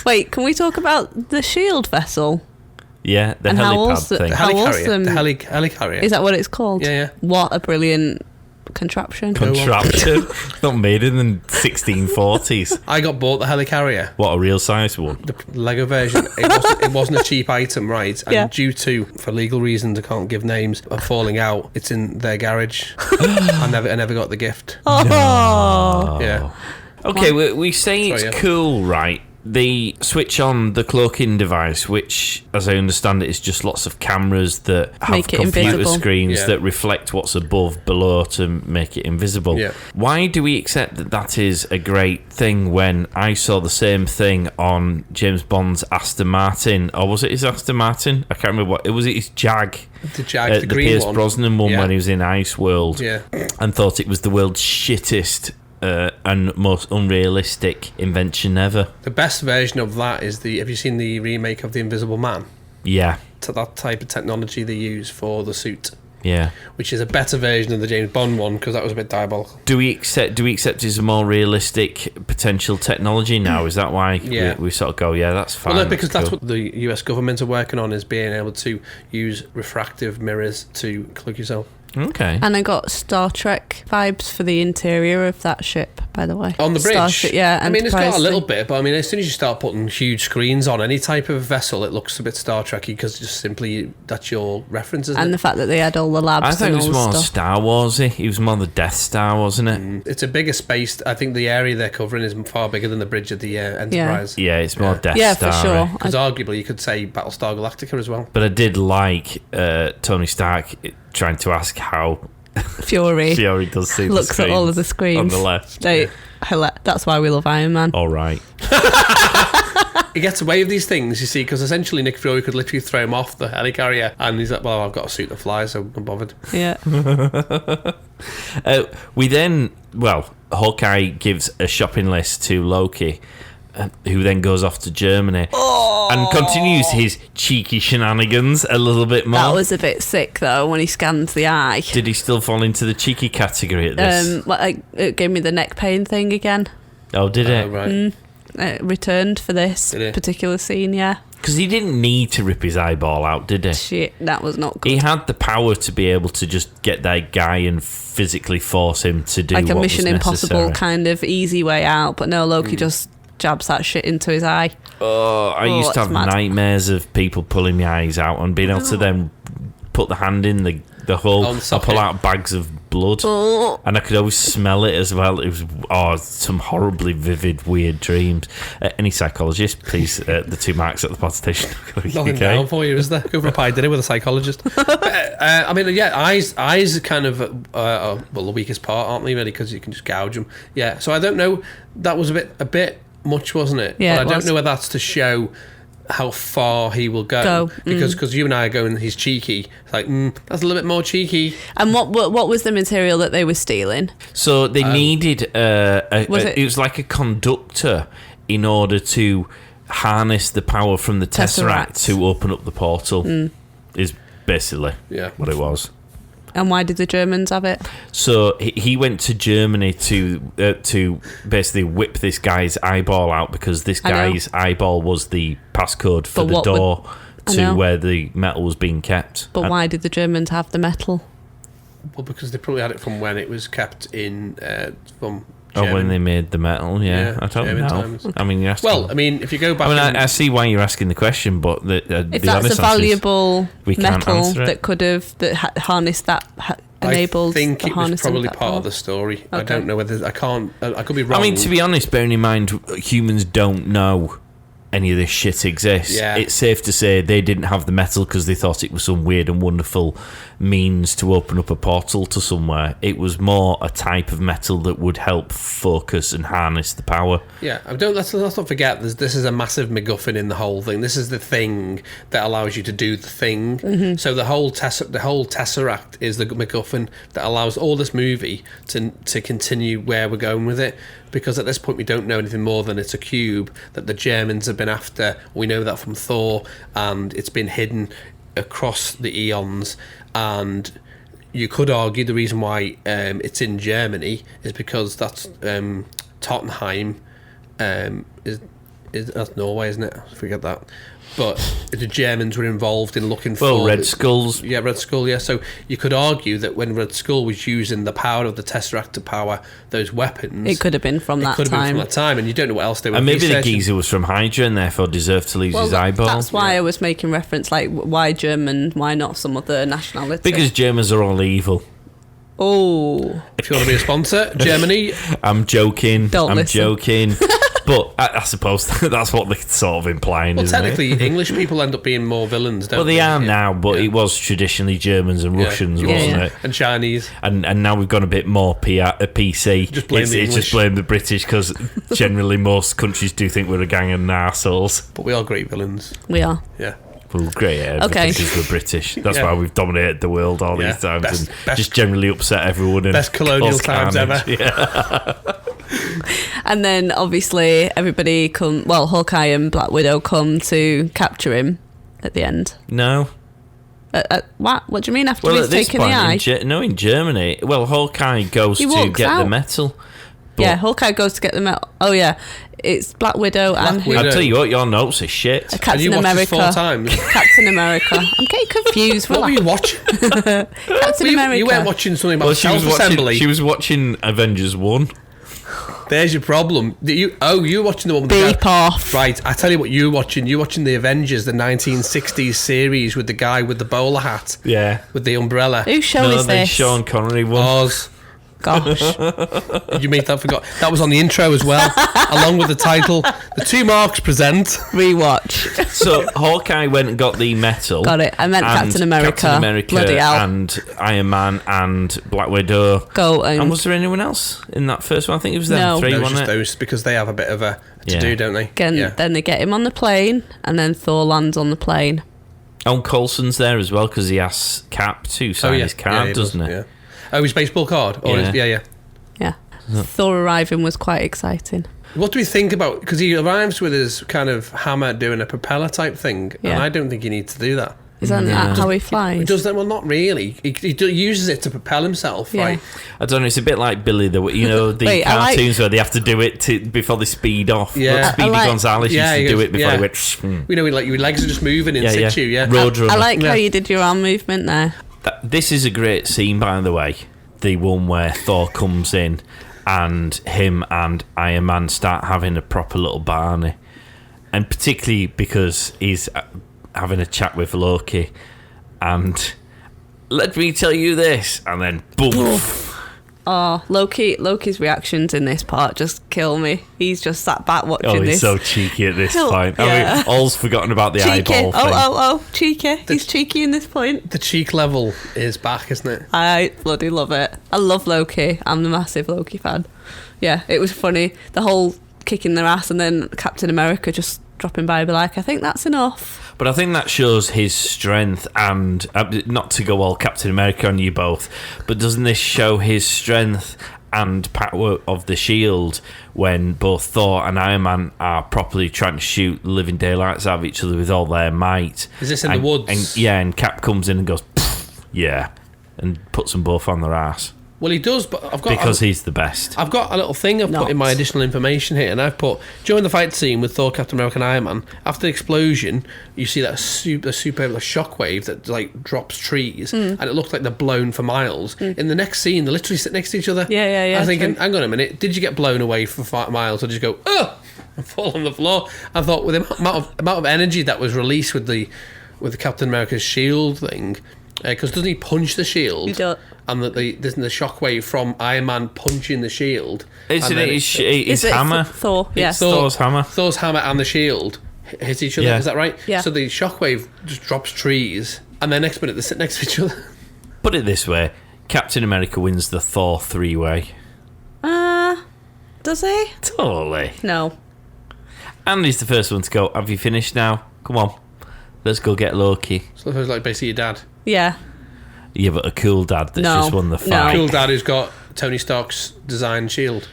Wait, can we talk about the shield vessel? Yeah, the And how was helipad thing. The How helicarrier. awesome. The helicarrier. Is that what it's called? Yeah. What a brilliant contraption. Contraption. Not made in the 1640s. I got bought the helicarrier. What, a real size one? The Lego version. It wasn't a cheap item, right? And Yeah. due to, for legal reasons, I can't give names, of falling out, it's in their garage. I never got the gift. Oh. Yeah. Okay, we say it's Sorry, yeah. cool, right? They switch on the cloaking device, which, as I understand it, is just lots of cameras that have Make it computer invisible. screens Yeah. that reflect what's above, below to make it invisible. Yeah. Why do we accept that that is a great thing when I saw the same thing on James Bond's Aston Martin? Or was it his Aston Martin? I can't remember what. Was it his Jag? The Jag, the green Pierce one. Brosnan one Yeah. when he was in Ice World. Yeah. And thought it was the world's shittest and most unrealistic invention ever. The best version of that is have you seen the remake of The Invisible Man? Yeah, To that type of technology they use for the suit, yeah. which is a better version of the James Bond one, because that was a bit diabolical. Do we accept it's a more realistic potential technology now? Is that why Yeah. we sort of go, yeah, that's fine. Well, no, because that's cool. what the US government are working on, is being able to use refractive mirrors to cloak yourself. Okay. And I got Star Trek vibes for the interior of that ship, by the way. On the bridge? Starship, yeah. I mean, it's got a Enterprise little thing. bit, but I mean, as soon as you start putting huge screens on any type of vessel, it looks a bit Star Trek-y, because just simply that's your reference, isn't And it? the fact that they had all the labs I thought and it was all the more stuff. Star Warsy. It was more the Death Star, wasn't it? It's a bigger space. I think the area they're covering is far bigger than the bridge of the Enterprise. Yeah, it's more Death Yeah, Star. for sure. Because arguably you could say Battlestar Galactica as well. But I did like Tony Stark trying to ask how Fury Fury does see looks the at all of the screens. on the left. That's why we love Iron Man. All right. He gets away with these things, you see, because essentially Nick Fury could literally throw him off the helicarrier, and he's like, well, I've got a suit that flies, so I'm bothered. Yeah. We then, Hawkeye gives a shopping list to Loki, who then goes off to Germany and continues his cheeky shenanigans a little bit more. That was a bit sick, though, when he scanned the eye. Did he still fall into the cheeky category at this? It gave me the neck pain thing again. Oh, did it? Right. It returned for this Did it? particular scene, yeah. Because he didn't need to rip his eyeball out, did he? Shit, that was not good. He had the power to be able to just get that guy and physically force him to do Like a what Mission was Impossible necessary. kind of easy way out, but no, Loki just jabs that shit into his eye. Oh, I used to it's have mad. nightmares of people pulling my eyes out and being able to then put the hand in the hole. On the I socket. pull out bags of blood, and I could always smell it as well. It was some horribly vivid, weird dreams. Any psychologist, please, the 2 marks at the pod station. Nothing down for you, is there? Go for a pie dinner with a psychologist. I mean, yeah, eyes are kind of the weakest part, aren't they? Really, because you can just gouge them. Yeah. So I don't know. That was a bit much, wasn't it? Yeah, But it I don't was. know whether that's to show how far he will go. Because you and I are going, he's cheeky. It's like, that's a little bit more cheeky. And what was the material that they were stealing? So they needed it was like a conductor in order to harness the power from the Tesseract to open up the portal. Is basically what it was. And why did the Germans have it? So he went to Germany to basically whip this guy's eyeball out, because this guy's eyeball was the passcode for But the what door I to know. where the metal was being kept. But why did the Germans have the metal? Well, because they probably had it from when it was kept in from Oh, when German. they made the metal, Yeah, I don't German know. times. I mean, Well, I mean, if you go back... I see why you're asking the question, but If the that's honest a answer is valuable we can't metal answer it. that could have harnessed that, enabled I think the it was harnessing probably that part power. of the story. I Okay. don't know whether... I could be wrong. I mean, to be honest, bearing in mind humans don't know any of this shit exists. Yeah. It's safe to say they didn't have the metal because they thought it was some weird and wonderful means to open up a portal to somewhere. It was more a type of metal that would help focus and harness the power. Yeah, let's not forget this is a massive MacGuffin in the whole thing. This is the thing that allows you to do the thing. Mm-hmm. So the whole Tesseract is the MacGuffin that allows all this movie to continue where we're going with it. Because at this point we don't know anything more than it's a cube that the Germans have been after. We know that from Thor, and it's been hidden across the eons. And you could argue the reason why it's in Germany is because that's Tottenham is that's Norway, isn't it? I forget that. But the Germans were involved in looking for... Red Skulls. Yeah, Red Skull, yeah. So you could argue that when Red Skull was using the power of the Tesseract to power those weapons... It could have been from that time. It could have been from that time, and you don't know what else they were And maybe researching. the geezer was from Hydra and therefore deserved to lose his eyeball. That's why I was making reference, like, why German, why not some other nationality? Because Germans are all evil. Oh. If you want to be a sponsor, Germany... I'm joking. Don't I'm listen. joking. But I suppose that's what they're sort of implying, Well, isn't technically, it? English people end up being more villains, don't Well, they? they are now, but it was traditionally Germans and Russians, Yeah. wasn't Yeah. it? And Chinese. And now we've gone a bit more PC. Just blame the it's just English. blame the British, because generally most countries do think we're a gang of arseholes. But we are great villains. We are. Yeah. Well, great, yeah, Okay. because we're British. That's Yeah. why we've dominated the world all Yeah. these times Best- and just generally upset everyone. And Best colonial cause times carnage. ever. Yeah. And then, obviously, everybody Hawkeye and Black Widow come to capture him at the end. No. What? What do you mean after Well, he's at this taken the point, eye? in Germany, Hawkeye goes He to walks get the out. metal. But Yeah, Hawkeye goes to get the metal. Oh, yeah. It's Black Widow and who? Widow. I'll tell you what, your notes are shit. And Captain you watched this America. 4 times. Captain America. I'm getting confused. What were Relax. you watching? Captain America. You weren't watching something about She was self-assembly. watching. She was watching Avengers 1. There's your problem. You were watching the one with the Beep guy. off. Right, I tell you what you were watching. You were watching the Avengers, the 1960s series with the guy with the bowler hat, Yeah. with the umbrella. Whose show No, is then this? Sean Connery one. Oz. Gosh. You made that forgot. That was on the intro as well, along with the title. The 2 marks present. Rewatch. So Hawkeye went and got the metal. Got it. I meant and Captain America. Bloody hell. and Iron Man and Black Widow. Go And was there anyone else in that first one? I think it was them No. 3, No, wasn't just it? those because they have a bit of a to Yeah. do, don't they? Again, Then they get him on the plane, and then Thor lands on the plane. Oh, Coulson's there as well because he asks Cap to sign his card, doesn't he? Yeah. Oh, his baseball card. Or Yeah. yeah. Yeah. Thor arriving was quite exciting. What do we think about? Because he arrives with his kind of hammer doing a propeller type thing, and Yeah. I don't think he needs to do that. Is that how he flies? He does that? Well, not really. He uses it to propel himself, Yeah. right? I don't know. It's a bit like Billy, the Wait, I like- cartoons where they have to do it before they speed off. Yeah. Look, Speedy I like- Gonzales Yeah, used he to do goes- it before yeah. he went. We know, like your legs are just moving in Yeah, yeah. situ. Yeah. Roadrunner. I like how Yeah. you did your arm movement there. This is a great scene, by the way. The one where Thor comes in and him and Iron Man start having a proper little Barney. And particularly because he's having a chat with Loki. And let me tell you this. And then boom. Oh, Loki's reactions in this part just kill me. He's just sat back watching Oh, he's this. so cheeky at this Oh, point. yeah. I mean, all's forgotten about the cheeky. eyeball thing. Oh, cheeky. He's cheeky in this point. The cheek level is back, isn't it? I bloody love it. I love Loki. I'm a massive Loki fan. Yeah, it was funny. The whole kicking their ass and then Captain America just dropping by and be like, I think that's enough. But I think that shows his strength and, not to go all Captain America on you both, but doesn't this show his strength and power of the shield when both Thor and Iron Man are properly trying to shoot living daylights out of each other with all their might? Is this in the woods? And Cap comes in and goes, yeah, and puts them both on their ass. Well, he does, but Because he's the best. I've got a little thing I've put in my additional information here, and I've put during the fight scene with Thor, Captain America, and Iron Man. After the explosion, you see that super shockwave that like drops trees, and it looks like they're blown for miles. In the next scene, they're literally sitting next to each other. Yeah. I was thinking, true. hang on a minute, did you get blown away for 5 miles, or did you go and fall on the floor? I thought with the amount of energy that was released with the Captain America's shield thing, because doesn't he punch the shield? He does. And that there's the shockwave from Iron Man punching the shield. Isn't and then it his Is it hammer? Thor, yeah. It's Thor's hammer. Thor's hammer and the shield hit each other. Yeah. Is that right? Yeah. So the shockwave just drops trees, and then next minute they sit next to each other. Put it this way: Captain America wins the Thor 3-way. Does he? Totally. No. Andy's the first one to go. Have you finished now? Come on, let's go get Loki. So it's like basically your dad. Yeah. Yeah, but a cool dad that's just won the fight. Cool dad who's got Tony Stark's design shield.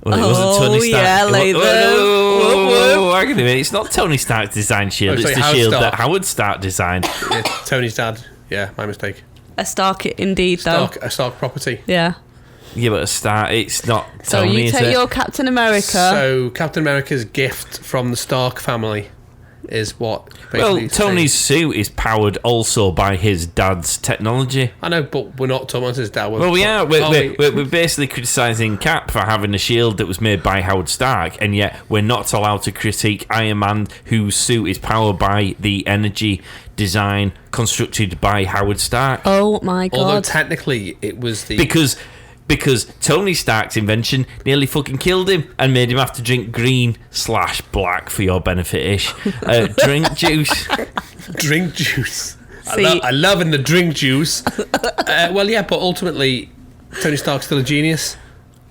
Well, it wasn't Tony Stark. Yeah, later. Whoa, hang on a minute. It's not Tony Stark's design shield. It's the Howard shield Stark. that Howard Stark designed. It's Tony's dad. Yeah, my mistake. A Stark indeed, though. A Stark property. Yeah. Yeah, but a Stark, it's not So Tony, you take your Captain America. So Captain America's gift from the Stark family is what? Well, Tony's suit is powered also by his dad's technology. I know, but we're not talking about his dad. Well, we are. We're basically criticising Cap for having a shield that was made by Howard Stark, and yet we're not allowed to critique Iron Man, whose suit is powered by the energy design constructed by Howard Stark. Oh my god. Although technically it was the... Because Tony Stark's invention nearly fucking killed him and made him have to drink green/black for your benefit-ish. Drink juice. Drink juice. See- I love in the drink juice. Well, yeah, but ultimately, Tony Stark's still a genius.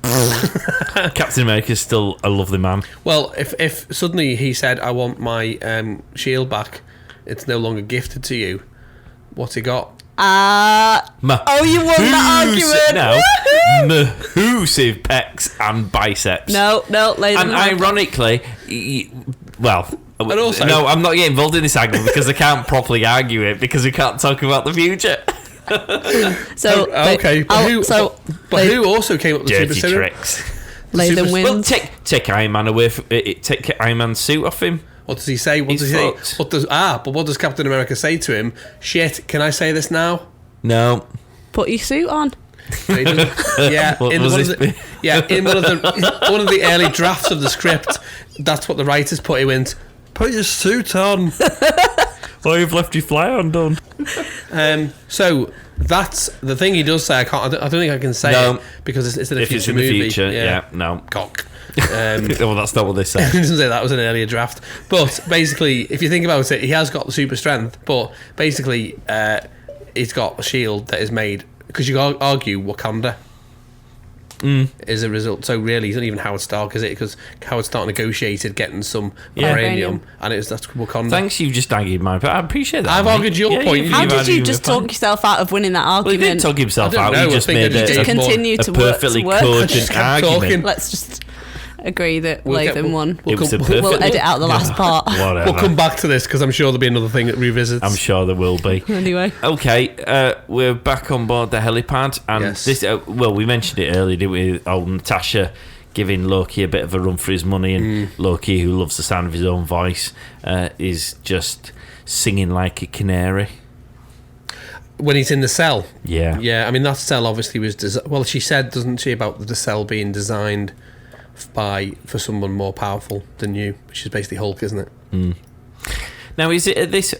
Captain America's still a lovely man. Well, if suddenly he said, I want my shield back, it's no longer gifted to you, what's he got? You won that argument. Now, massive pecs and biceps. No, lay them And out. ironically, And also, no, I'm not getting involved in this argument because I can't properly argue it because we can't talk about the future. So okay, but who also came up with the Dirty super serum? tricks. Lathan Well, wins. take Iron Man away from take Iron Man's suit off him. What does he say? He's fucked. But what does Captain America say to him? Shit, can I say this now? No. Put your suit on. Yeah, What in was one this of the, yeah, in one of the early drafts of the script, that's what the writers put him in. Put your suit on. Oh, you've left your fly undone. So that's the thing he does say. I don't think I can say it because it's in a If future it's in the movie. future, yeah, no. Cock. Well, that's not what they He said. doesn't say that was an earlier draft. But basically, if you think about it, he has got the super strength. But basically, he's got a shield that is made because you can argue Wakanda is a result. So really, he's not even Howard Stark, is it? Because Howard Stark negotiated getting some vibranium, and that's Wakanda. Thanks, you've just argued mine, but I appreciate that. I've mate. argued your point. you've How did you argued just my talk point. yourself out of winning that Well, he argument? didn't talk himself I don't out. know, He just I think made I just a continue a to work. perfectly To work. cogent Just kept argument. talking. Let's just agree that We'll get- Lathan won. It was a perfect. We'll edit out the last part. Whatever. We'll come back to this because I'm sure there'll be another thing that revisits. I'm sure there will be. Anyway. Okay, we're back on board the helipad, and Yes. this. Well, we mentioned it earlier, didn't we? Natasha giving Loki a bit of a run for his money, and Loki, who loves the sound of his own voice, is just singing like a canary. When he's in the cell. Yeah. Yeah, I mean, that cell obviously was... well, she said, doesn't she, about the cell being designed for someone more powerful than you, which is basically Hulk, isn't it? Now, is it at this?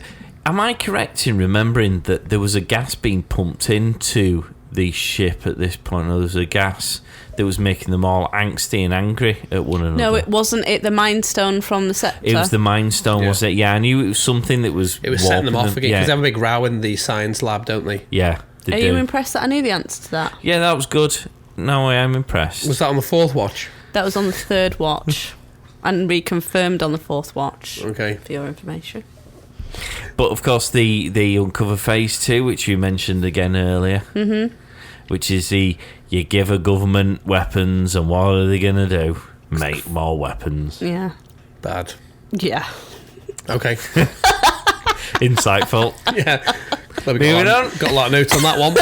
Am I correct in remembering that there was a gas being pumped into the ship at this point? Or there was a gas that was making them all angsty and angry at one another. No, it wasn't it the Mind Stone from the scepter. It was the Mind Stone, Yeah. was it? Yeah, I knew it was something that was. It was setting them warping off again, because Yeah, they have a big row in the science lab, don't they? yeah, they Are do. you impressed that I knew the answer to that? Yeah, that was good. No, I am impressed. Was that on the fourth watch? That was on the third watch. And reconfirmed on the fourth watch. Okay. For your information. But of course, the Uncover Phase 2, which you mentioned again earlier, which is you give a government weapons, and what are they going to do? Make more weapons. Yeah. Bad. Yeah. Okay. Insightful. Yeah. There we Moving go. on. Got a lot of notes on that one.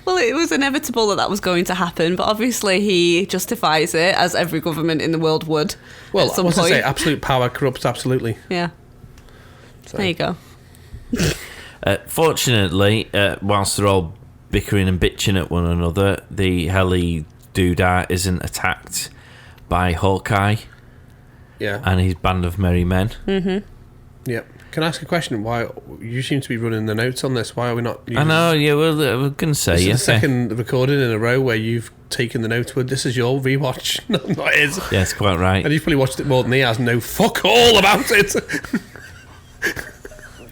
Well, it was inevitable that was going to happen, but obviously he justifies it, as every government in the world would. Well, at some what's I point. say? Absolute power corrupts absolutely. Yeah. So. There you go. Fortunately, whilst they're all bickering and bitching at one another, the heli doodah isn't attacked by Hawkeye Yeah. and his band of merry men. Yeah. Can I ask a question? Why you seem to be running the notes on this? Why are we not? I know, yeah, well, we're going to say, This is yeah. the second recording in a row where you've taken the note. This is your rewatch, not his. Yeah, it's quite right. And you've probably watched it more than he has. Know fuck all about it.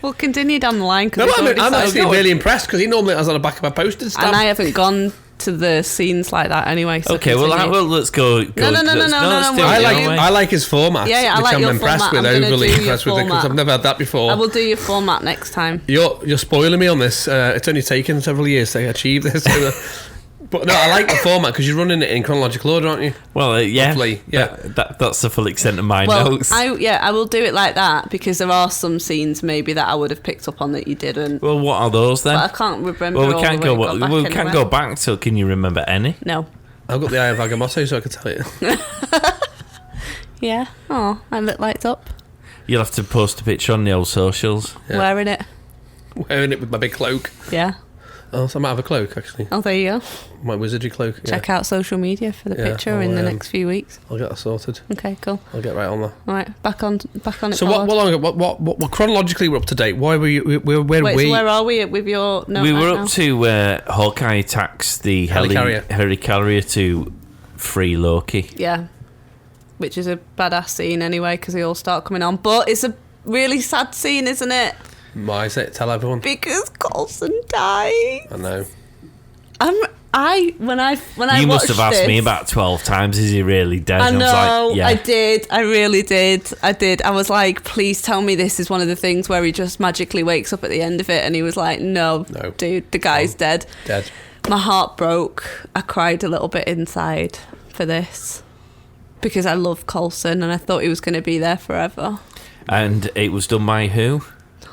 We'll continue down the line. No, I'm actually really impressed because he normally has on the back of a postage stamp. And I haven't gone to the scenes like that anyway. So okay, well, let's go. No. I like his format. Yeah, I which like I'm your impressed format. with, I'm overly do impressed with it because I've never had that before. I will do your format next time. You're spoiling me on this. It's only taken several years to achieve this. But no, I like the format because you're running it in chronological order, aren't you? Well, yeah. Roughly, yeah. That's the full extent of my notes. I will do it like that because there are some scenes maybe that I would have picked up on that you didn't. Well, what are those then? But I can't remember. Well, we can't go back. So, can you remember any? No. I've got the Eye of Agamotto, so I can tell you. Yeah. Oh, I look lights up. You'll have to post a picture on the old socials. Yeah. Wearing it with my big cloak. Yeah. Oh, so I might have a cloak actually. Oh, there you go. My wizardry cloak. Yeah. Check out social media for the picture in the next few weeks. I'll get that sorted. Okay, cool. I'll get right on that. All right, back on it. So what chronologically we're up to date? Why were you? Where are we with your? No, we were up to where Hawkeye attacks the helicarrier to free Loki. Yeah, which is a badass scene anyway because they all start coming on, but it's a really sad scene, isn't it? Why is it? Tell everyone. Because Coulson died. I know. When I you must have asked me about 12 times, is he really dead? I know, I was like, yeah. I did. I really did. I was like, please tell me this is one of the things where he just magically wakes up at the end of it. And he was like, no. Dude, the guy's dead. Dead. My heart broke. I cried a little bit inside for this because I love Coulson and I thought he was going to be there forever. And it was done by who?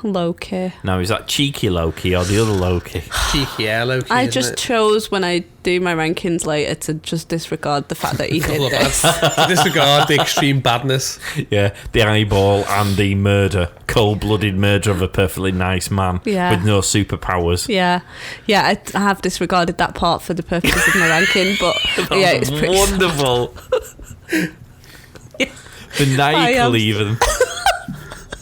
Loki. Now, is that cheeky Loki or the other Loki? Cheeky Loki. I just chose when I do my rankings later to just disregard the fact that he did this. Disregard the extreme badness. Yeah, the eyeball and the murder, cold-blooded murder of a perfectly nice man with no superpowers. Yeah, I have disregarded that part for the purposes of my ranking, but yeah, it's pretty wonderful. Maniacal even.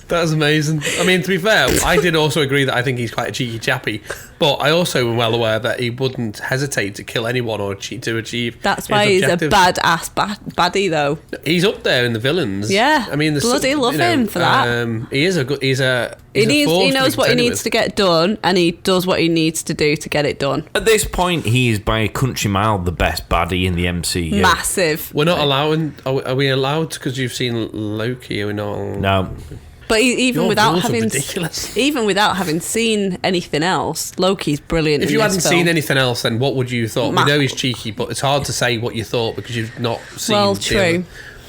That's amazing. I mean, to be fair, I did also agree that I think he's quite a cheeky chappy, but I also am well aware that he wouldn't hesitate to kill anyone or to achieve. That's why he's a badass baddie, though. He's up there in the villains. Yeah, I mean, bloody love him for that. He is a good. He knows what he needs to get done, and he does what he needs to do to get it done. At this point, he is by a country mile the best baddie in the MCU. Massive. We're not allowing. Are we allowed? Because you've seen Loki. Are we not? No. But even without having ridiculous. seen anything else, Loki's brilliant. If you hadn't film. seen anything else, then what would you thought? We know he's cheeky, but it's hard to say what you thought because you've not seen. Well, true.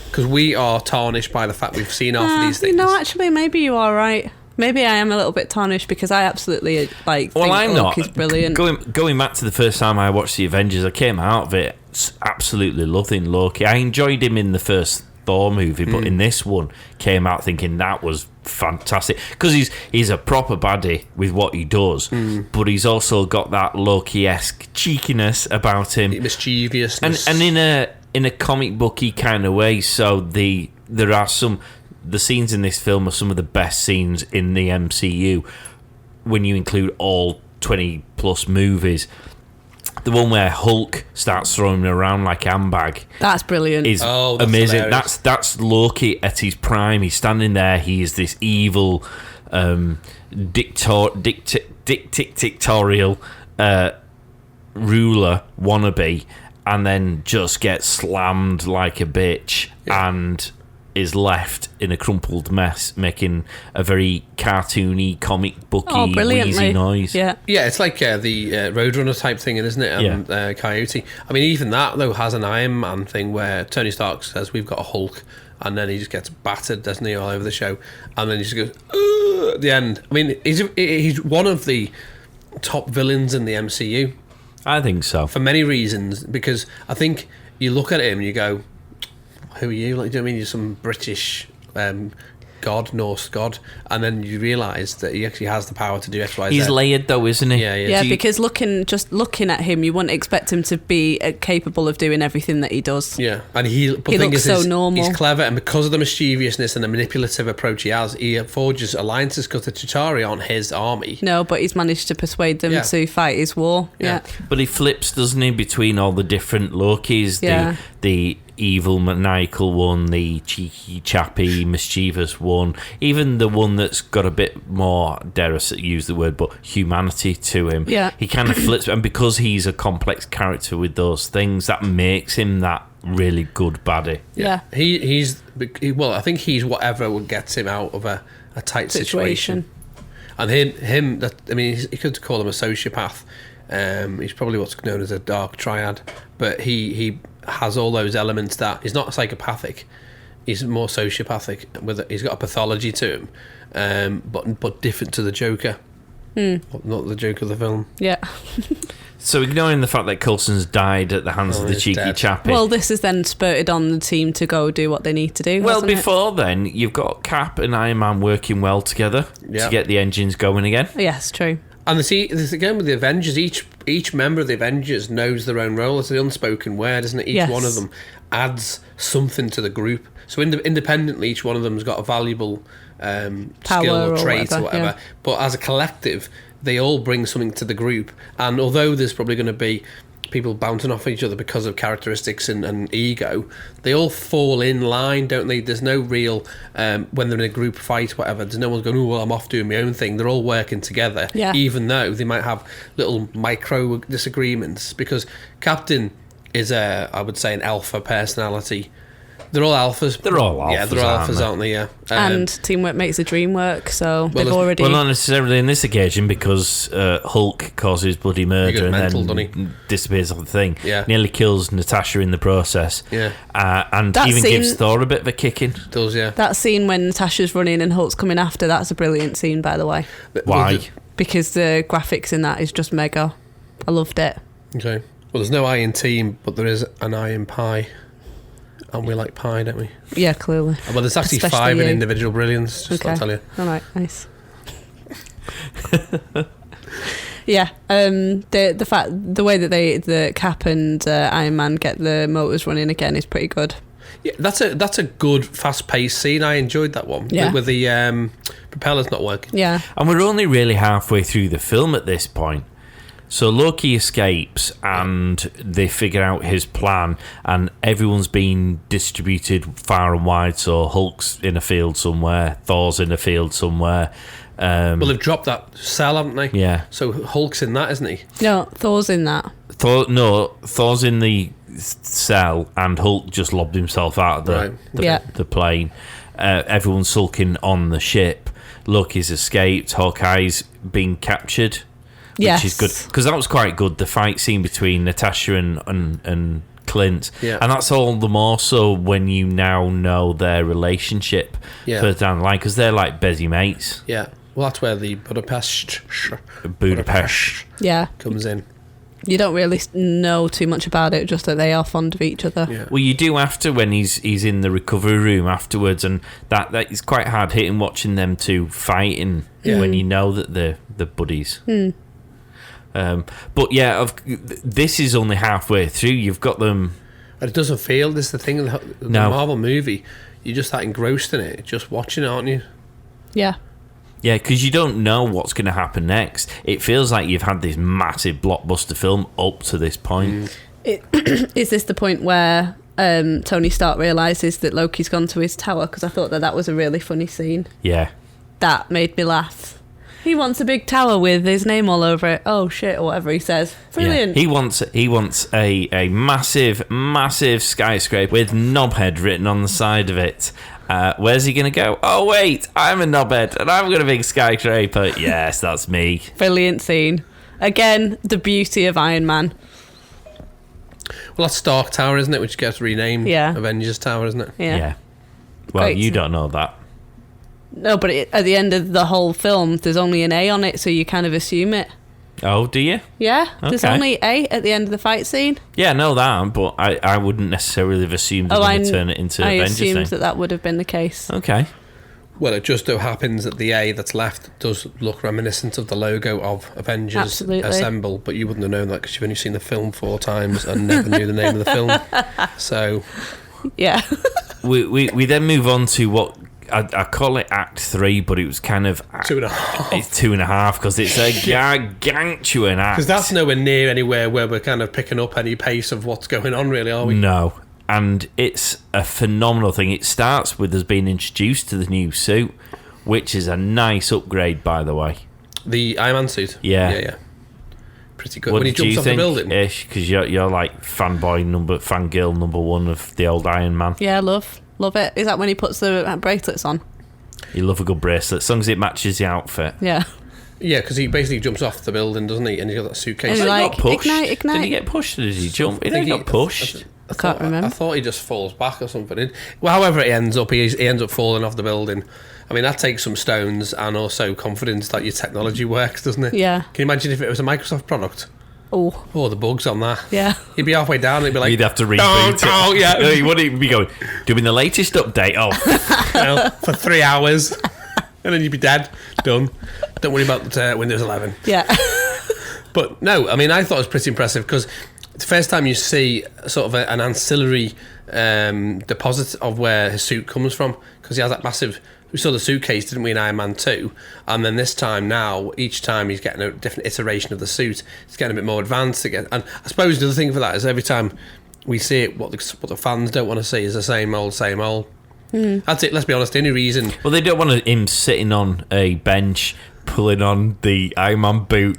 Because we are tarnished by the fact we've seen half of these things. Actually, maybe you are right. Maybe I am a little bit tarnished because I absolutely think Loki's brilliant. Going back to the first time I watched the Avengers, I came out of it absolutely loving Loki. I enjoyed him in the first Thor movie, but in this one came out thinking that was fantastic because he's a proper baddie with what he does, but he's also got that Loki-esque cheekiness about him, mischievousness, and in a comic booky kind of way. So the scenes in this film are some of the best scenes in the MCU when you include all 20 plus movies. The one where Hulk starts throwing around like handbag. That's brilliant. Is amazing. Hilarious. That's Loki at his prime. He's standing there. He is this evil, dictatorial ruler wannabe, and then just gets slammed like a bitch and is left in a crumpled mess, making a very cartoony, comic booky, wheezy noise. Yeah, it's like the Roadrunner type thing, isn't it? Coyote. I mean, even that though has an Iron Man thing where Tony Stark says we've got a Hulk, and then he just gets battered, doesn't he, all over the show, and then he just goes at the end. I mean, he's one of the top villains in the MCU. I think so, for many reasons, because I think you look at him and you go, who are you? Like, do you know what I mean? You're some British Norse god, and then you realise that he actually has the power to do X, Y, Z. He's layered though, isn't he? Yeah, because looking at him, you wouldn't expect him to be capable of doing everything that he does. Yeah, and he looks so normal. He's clever, and because of the mischievousness and the manipulative approach he has, he forges alliances because the Chitauri aren't his army. No, but he's managed to persuade them to fight his war. Yeah. But he flips, doesn't he, between all the different Lokis? evil, maniacal one, the cheeky, chappy, mischievous one, even the one that's got a bit more, dare I use the word, but humanity to him. Yeah. He kind of flips, and because he's a complex character with those things, that makes him that really good baddie. Yeah. I think he's whatever gets him out of a tight situation. And him, he could call him a sociopath. He's probably what's known as a dark triad, but he has all those elements that he's not psychopathic. He's more sociopathic. He's got a pathology to him, but different to the Joker. Not the Joker of the film. Yeah. So ignoring the fact that Coulson's died at the hands of the cheeky chappy. Well, this has then spurted on the team to go do what they need to do. Well, before then, you've got Cap and Iron Man working well together to get the engines going again. Yes, true. And this again with the Avengers, each member of the Avengers knows their own role. It's the unspoken word, isn't it? Each one of them adds something to the group. So independently, each one of them's got a valuable skill or trait or whatever. Yeah. But as a collective, they all bring something to the group. And although there's probably going to be people bouncing off each other because of characteristics and ego, they all fall in line, don't they? There's no real when they're in a group fight, whatever, there's no one going, oh well, I'm off doing my own thing. They're all working together, even though they might have little micro disagreements, because Captain is I would say an alpha personality. They're all alphas. They're all alphas. Yeah, they're all alphas, aren't they? Yeah. And teamwork makes the dream work, so they've already... Well, not necessarily in this occasion, because Hulk causes bloody murder and then disappears off the thing. Yeah. Nearly kills Natasha in the process. Yeah. And that even gives Thor a bit of a kicking. Does, yeah. That scene when Natasha's running and Hulk's coming after, that's a brilliant scene, by the way. Why? Because the graphics in that is just mega. I loved it. Okay. Well, there's no I in team, but there is an I in pie. And we like pie, don't we? Yeah, clearly. Well, there's actually especially 5 in individual brilliance, just to tell you. All right, nice. Yeah, the way that the Cap and Iron Man get the motors running again is pretty good. Yeah, that's a good fast-paced scene. I enjoyed that one. Yeah. With the propellers not working. Yeah. And we're only really halfway through the film at this point. So Loki escapes and they figure out his plan, and everyone's been distributed far and wide. So Hulk's in a field somewhere, Thor's in a field somewhere. Well, they've dropped that cell, haven't they? Yeah. So Hulk's in that, isn't he? No, Thor's in that. Thor's in the cell, and Hulk just lobbed himself out of the plane. Everyone's sulking on the ship. Loki's escaped. Hawkeye's been captured. Which is good, because that was quite good, the fight scene between Natasha and Clint. Yeah. And that's all the more so when you now know their relationship further down the line, because they're like busy mates. Yeah. Well, that's where the Budapest comes in. You don't really know too much about it, just that they are fond of each other. Yeah. Well, you do after, when he's in the recovery room afterwards, and that is quite hard hitting watching them two fighting when you know that they're buddies. But yeah, this is only halfway through. You've got them, and it doesn't feel. This is the thing in the Marvel movie. You're just that engrossed in it, just watching it, aren't you? Yeah. Yeah, because you don't know what's going to happen next. It feels like you've had this massive blockbuster film up to this point. Is this the point where Tony Stark realises that Loki's gone to his tower? Because I thought that was a really funny scene. Yeah. That made me laugh. He wants a big tower with his name all over it. Oh shit, or whatever he says. Brilliant. Yeah. He wants a massive skyscraper with knobhead written on the side of it. Where's he going to go? Oh wait, I'm a knobhead and I've got a big skyscraper. Yes, that's me. Brilliant scene. Again, the beauty of Iron Man. Well, that's Stark Tower, isn't it? Which gets renamed Avengers Tower, isn't it? Yeah. Well, Great. You don't know that. No, but at the end of the whole film, there's only an A on it, so you kind of assume it. Oh, do you? Yeah, there's only A at the end of the fight scene. Yeah, I know that, but I wouldn't necessarily have assumed they're going to turn it into Avengers. I assumed that would have been the case. Okay. Well, it just so happens that the A that's left does look reminiscent of the logo of Avengers Assemble, but you wouldn't have known that because you've only seen the film 4 times and never knew the name of the film. So... Yeah. we then move on to what... I call it Act 3, but it was kind of 2.5. It's 2.5 because it's a gargantuan act. Because that's nowhere near anywhere where we're kind of picking up any pace of what's going on, really, are we? No, and it's a phenomenal thing. It starts with us being introduced to the new suit, which is a nice upgrade, by the way. The Iron Man suit? Yeah. Yeah. Pretty good. What when he did you jumps off think, the building. Ish? Because you're like fangirl number one of the old Iron Man. Yeah, love it. Is that when he puts the bracelets on? You love a good bracelet, as long as it matches the outfit. Yeah. Yeah, because he basically jumps off the building, doesn't he? And he's got that suitcase. And He like, got pushed. ignite. Did he get pushed or did he jump? He got pushed. I can't remember. I thought he just falls back or something. Well, however it ends up, he ends up falling off the building. I mean, that takes some stones and also confidence that your technology works, doesn't it? Yeah. Can you imagine if it was a Microsoft product? Oh. Oh, the bugs on that. Yeah. He'd be halfway down and he'd be like... You'd have to reboot it. Oh, yeah. He wouldn't be going, doing the latest update. Oh, For 3 hours. And then you'd be dead. Done. Don't worry about Windows 11. Yeah. But no, I mean, I thought it was pretty impressive because it's the first time you see sort of an ancillary deposit of where his suit comes from, because he has that massive... We saw the suitcase, didn't we, in Iron Man 2? And then this time now, each time he's getting a different iteration of the suit. It's getting a bit more advanced again. And I suppose the other thing for that is every time we see it, what the fans don't want to see is the same old, same old. That's it, let's be honest. The only reason... well, they don't want him sitting on a bench pulling on the Iron Man boot,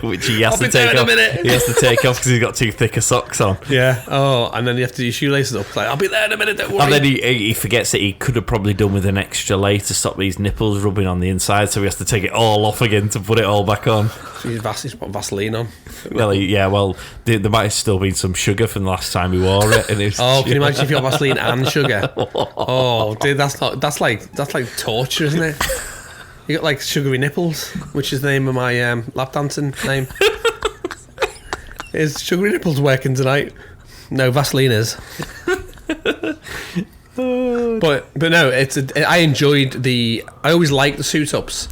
which he has to take off. He has to take off because he's got too thick of socks on. Yeah. Oh, and then you have to do your shoelaces up. It's like, I'll be there in a minute, don't worry. And then he forgets that he could have probably done with an extra layer to stop these nipples rubbing on the inside, so he has to take it all off again to put it all back on. He's put Vaseline on. Well, there might have still been some sugar from the last time he wore it. And it was Oh, can you imagine if you got Vaseline and sugar? Oh, dude, that's like torture, isn't it? You got like sugary nipples, which is the name of my lap dancing name. Is sugary nipples working tonight? No, Vaseline is. but no, I enjoyed I always liked the suit ups.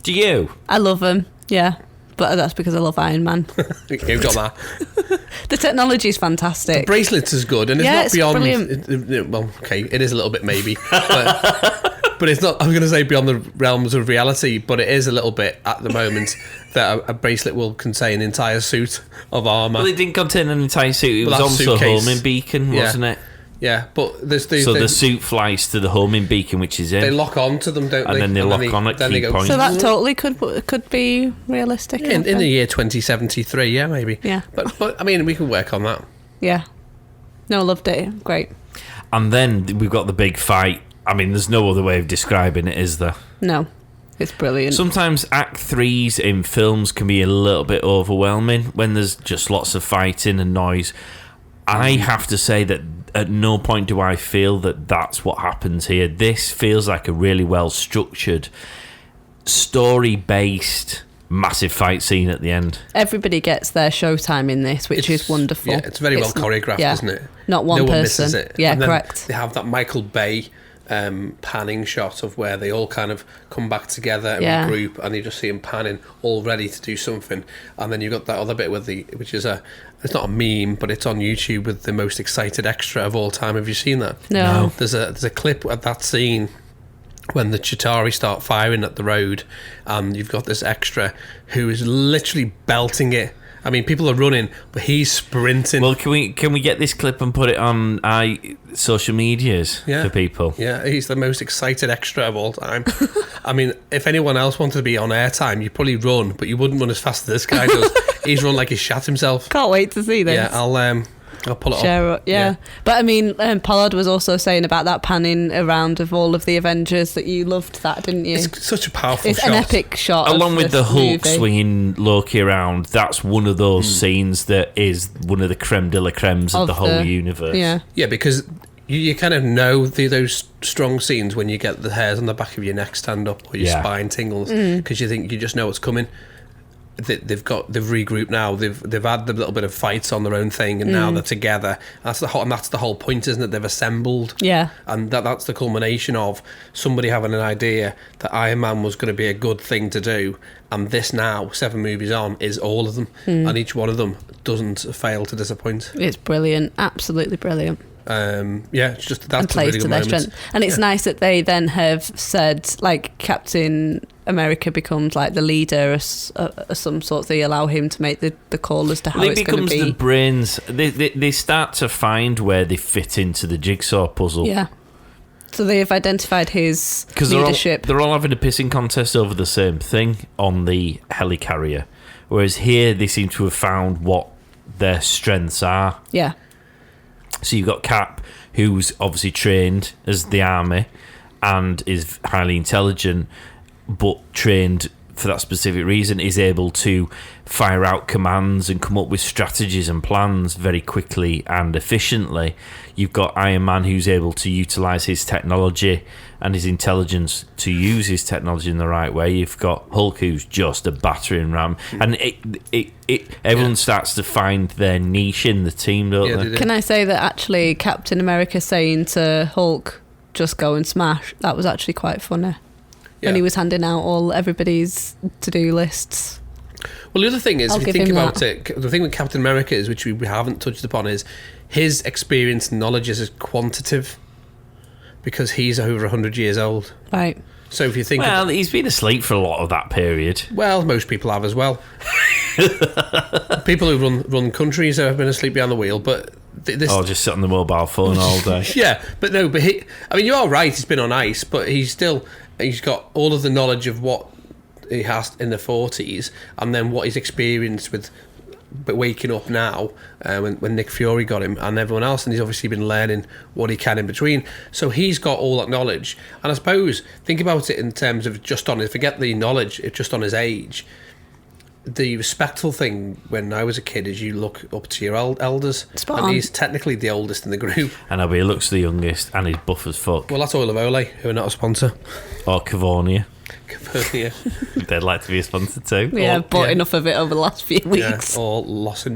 Do you? I love them. Yeah. But that's because I love Iron Man. You've got that. The technology is fantastic. The bracelets is good, and it's Yeah, not it's beyond. Well, okay, it is a little bit maybe, but it's not. I'm going to say beyond the realms of reality, but it is a little bit at the moment that a bracelet will contain an entire suit of armor. Well, it didn't contain an entire suit. It But was that also a suitcase- homing beacon, Yeah. wasn't it? Yeah, but The suit flies to the homing beacon, which is in. they lock on to them, don't And they? then they lock on at then they key go- points. So that totally could be realistic. in the year 2073, yeah, maybe. Yeah. But I mean, we can work on that. Yeah. No, loved it. Great. And then we've got the big fight. I mean, there's no other way of describing it, is there? No. It's brilliant. Sometimes Act 3s in films can be a little bit overwhelming when there's just lots of fighting and noise. I have to say that at no point do I feel that that's what happens here. This feels like a really well-structured, story-based, massive fight scene at the end. Everybody gets their showtime in this, which is wonderful. Yeah, it's very well choreographed, isn't it? Not one no one person. misses it. Yeah, And then correct. They have that Michael Bay panning shot of where they all kind of come back together and Yeah. regroup, and you just see them panning, all ready to do something. And then you've got that other bit which is it's not a meme, but it's on YouTube with the most excited extra of all time. Have you seen that? No. There's a clip at that scene when the Chitauri start firing at the road, and you've got this extra who is literally belting it. I mean, people are running, but he's sprinting. Well, can we get this clip and put it on social medias for people? Yeah, he's the most excited extra of all time. I mean, if anyone else wanted to be on airtime, you'd probably run, but you wouldn't run as fast as this guy does. He's run like he shat himself. Can't wait to see this. Yeah, I'll pull it Share up. it, yeah. But I mean, Pollard was also saying about that panning around of all of the Avengers that you loved that, didn't you? It's such a powerful It's shot. an epic shot. Along with the this Hulk movie. swinging Loki around, that's one of those scenes that is one of the creme de la cremes of the whole universe. Yeah. Yeah, because you kind of know those strong scenes when you get the hairs on the back of your neck stand up or your spine tingles, because you think you just know what's coming. They've regrouped now. They've had the little bit of fights on their own thing, and now they're together. That's the whole point, isn't it? They've assembled. Yeah. And that's the culmination of somebody having an idea that Iron Man was going to be a good thing to do, and this now 7 movies on is all of them, and each one of them doesn't fail to disappoint. It's brilliant. Absolutely brilliant. It's just And that's a plays really to good their moment. strength. And it's nice that they then have said, like, Captain America becomes like the leader of some sort. They allow him to make the call as to how it's going to be. He becomes the brains. They start to find where they fit into the jigsaw puzzle. Yeah. So they have identified his leadership. They're all having a pissing contest over the same thing on the helicarrier. Whereas here, they seem to have found what their strengths are. Yeah. So you've got Cap, who's obviously trained as the army and is highly intelligent, but trained for that specific reason, is able to fire out commands and come up with strategies and plans very quickly and efficiently. You've got Iron Man, who's able to utilise his technology and his intelligence to use his technology in the right way. You've got Hulk, who's just a battering ram. And everyone starts to find their niche in the team, don't they? Can I say that actually Captain America saying to Hulk, just go and smash, that was actually quite funny. When he was handing out everybody's to-do lists. Well, the other thing is, if you think about it, the thing with Captain America is, which we haven't touched upon, is his experience and knowledge is quantitative because he's over 100 years old. Right. So if you think... Well, he's been asleep for a lot of that period. Well, most people have as well. People who run countries have been asleep behind the wheel, but... just sit on the mobile phone all day. Yeah, but you are right, he's been on ice, but he's got all of the knowledge of what he has in the 40s, and then what he's experienced with waking up now, when Nick Fury got him and everyone else, and he's obviously been learning what he can in between. So he's got all that knowledge, and I suppose think about it in terms of forget the knowledge, just on his age. The respectful thing when I was a kid is you look up to your elders. Spot and on. he's technically the oldest in the group. I know, but he looks the youngest and he's buff as fuck. Well, that's Oil of Olay, who are not a sponsor. Or Cavonia. Cavonia. They'd like to be a sponsor too. Yeah, bought enough of it over the last few weeks. Yeah, or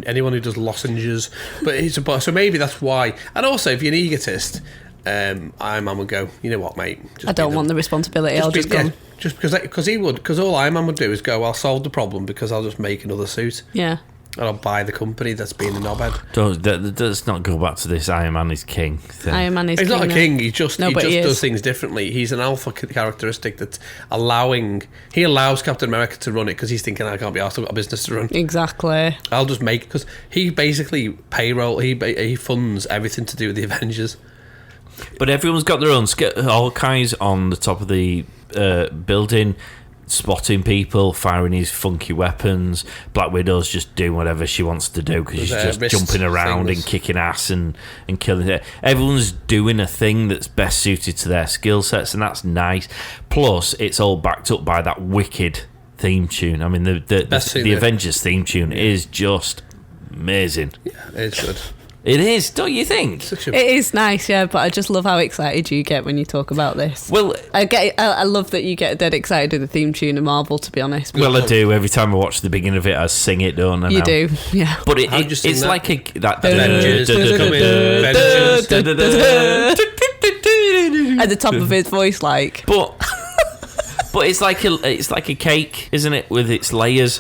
anyone who does lozenges. So maybe that's why. And also, if you're an egotist, Iron Man would go, you know what, mate? I don't want the responsibility. I'll just go. Just because all Iron Man would do is go, I'll solve the problem because I'll just make another suit. Yeah. And I'll buy the company that's being a knobhead. Let's not go back to this Iron Man is king thing. Iron Man is he's king. He's not a king, he just he does things differently. He's an alpha characteristic that's he allows Captain America to run it because he's thinking, I can't be arsed, I've got a business to run. Exactly. I'll just make, because he basically he funds everything to do with the Avengers. But everyone's got their own Hawkeye's on the top of the building, spotting people, firing his funky weapons. Black Widow's just doing whatever she wants to do because she's just jumping around and kicking ass and killing it. Everyone's doing a thing that's best suited to their skill sets, and that's nice. Plus, it's all backed up by that wicked theme tune. I mean, the Avengers theme tune is just amazing. Yeah, it's good. It is, don't you think? It is nice, yeah, but I just love how excited you get when you talk about this. Well, I love that you get dead excited with the theme tune of Marvel, to be honest. Well, I do. Every time I watch the beginning of it, I sing it, don't I? You do, yeah. But it's like that Avengers at the top of his voice, like. But it's like a cake, isn't it, with its layers?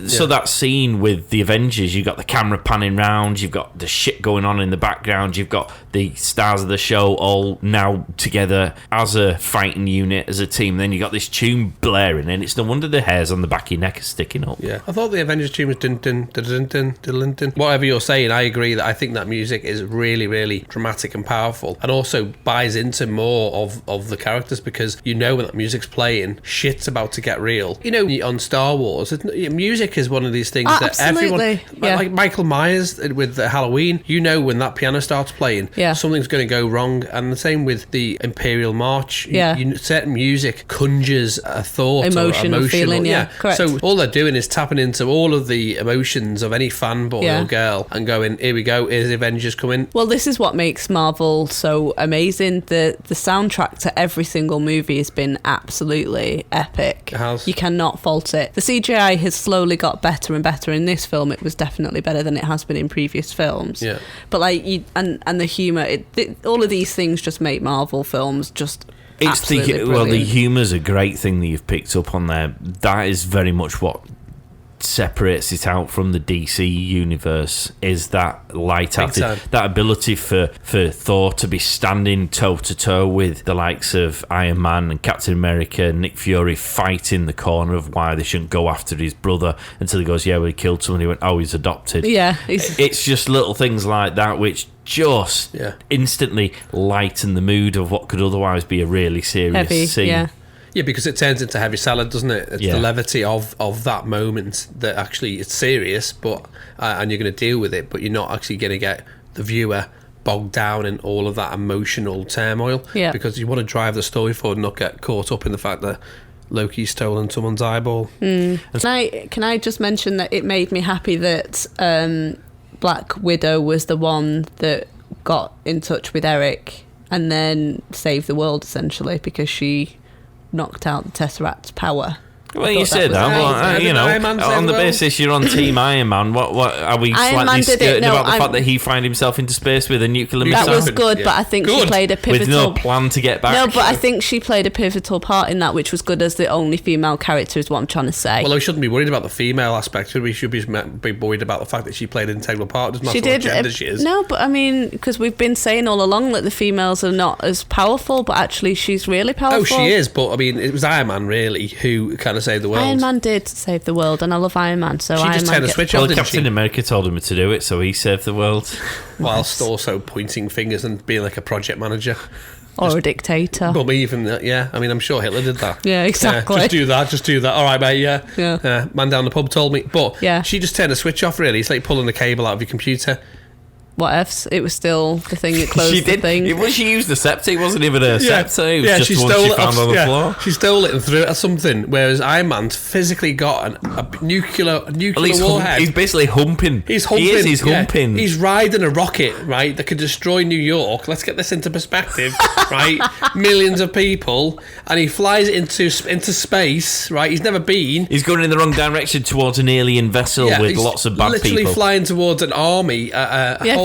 So that scene with the Avengers, you've got the camera panning round, you've got the shit going on in the background, you've got the stars of the show all now together as a fighting unit, as a team. Then you got this tune blaring, and it's no wonder the hairs on the back of your neck are sticking up. Yeah, I thought the Avengers tune was dun dun dun dun dun dun dun. Whatever you're saying, I agree that I think that music is really, really dramatic and powerful, and also buys into more of the characters, because you know when that music's playing, shit's about to get real. You know, on Star Wars, music is one of these things that everyone, like Michael Myers with Halloween, you know when that piano starts playing, something's going to go wrong. And the same with the Imperial March. Certain music conjures a thought, emotional feeling. Correct. So all they're doing is tapping into all of the emotions of any fanboy or girl and going, here we go, here's the Avengers coming. Well, this is what makes Marvel so amazing. The soundtrack to every single movie has been absolutely epic. You cannot fault it. The CGI has slowly got better and better. In this film, it was definitely better than it has been in previous films. Yeah. But and the humour, all of these things just make Marvel films just absolutely brilliant. The humour's a great thing that you've picked up on there. That is very much what separates it out from the DC universe is that light-hearted, time. that ability for Thor to be standing toe-to-toe with the likes of Iron Man and Captain America and Nick Fury fighting the corner of why they shouldn't go after his brother until he goes, yeah, well, he killed someone. He went, oh, he's adopted. Yeah. It's just little things like that which just instantly lighten the mood of what could otherwise be a really serious Heavy, scene. yeah. Yeah, because it turns into heavy salad, doesn't it? It's Yeah. the levity of that moment that actually it's serious, but and you're going to deal with it, but you're not actually going to get the viewer bogged down in all of that emotional turmoil. Yeah. Because you want to drive the story forward and not get caught up in the fact that Loki's stolen someone's eyeball. Can I just mention that it made me happy that Black Widow was the one that got in touch with Eric and then saved the world, essentially, because she knocked out the Tesseract's power. Well, you say that, but you know, on the basis you're on Team Iron Man, what are we slightly skirting about the fact that he found himself into space with a nuclear missile? That was good, but I think she played a pivotal... With no plan to get back. No, but I think she played a pivotal part in that, which was good as the only female character, is what I'm trying to say. Well, we shouldn't be worried about the female aspect. We should be worried about the fact that she played an integral part. It doesn't matter what gender she is. No, but I mean, because we've been saying all along that the females are not as powerful, but actually she's really powerful. Oh, she is, but I mean, it was Iron Man, really, who kind of saved the world. Iron Man did save the world, and I love Iron Man, so she Iron just Man turned the switch off, didn't Captain she? America told him to do it, so he saved the world. Whilst also pointing fingers and being like a project manager. Or a dictator. But even that, yeah. I mean, I'm sure Hitler did that. Yeah, exactly. Just do that. All right, mate, yeah. Man down the pub told me. But she just turned the switch off, really. It's like pulling the cable out of your computer. What ifs? It was still the thing that closed She the did. thing. She used the scepter. It wasn't even a scepter. It was just one she found on the floor. She stole it and threw it at something. Whereas Iron Man's physically got a nuclear warhead. He's basically humping. He's humping. He is, he's humping. He's riding a rocket, right, that could destroy New York. Let's get this into perspective, right? Millions of people, and he flies it into space, right? He's never been. He's going in the wrong direction towards an alien vessel with lots of bad people. Literally flying towards an army.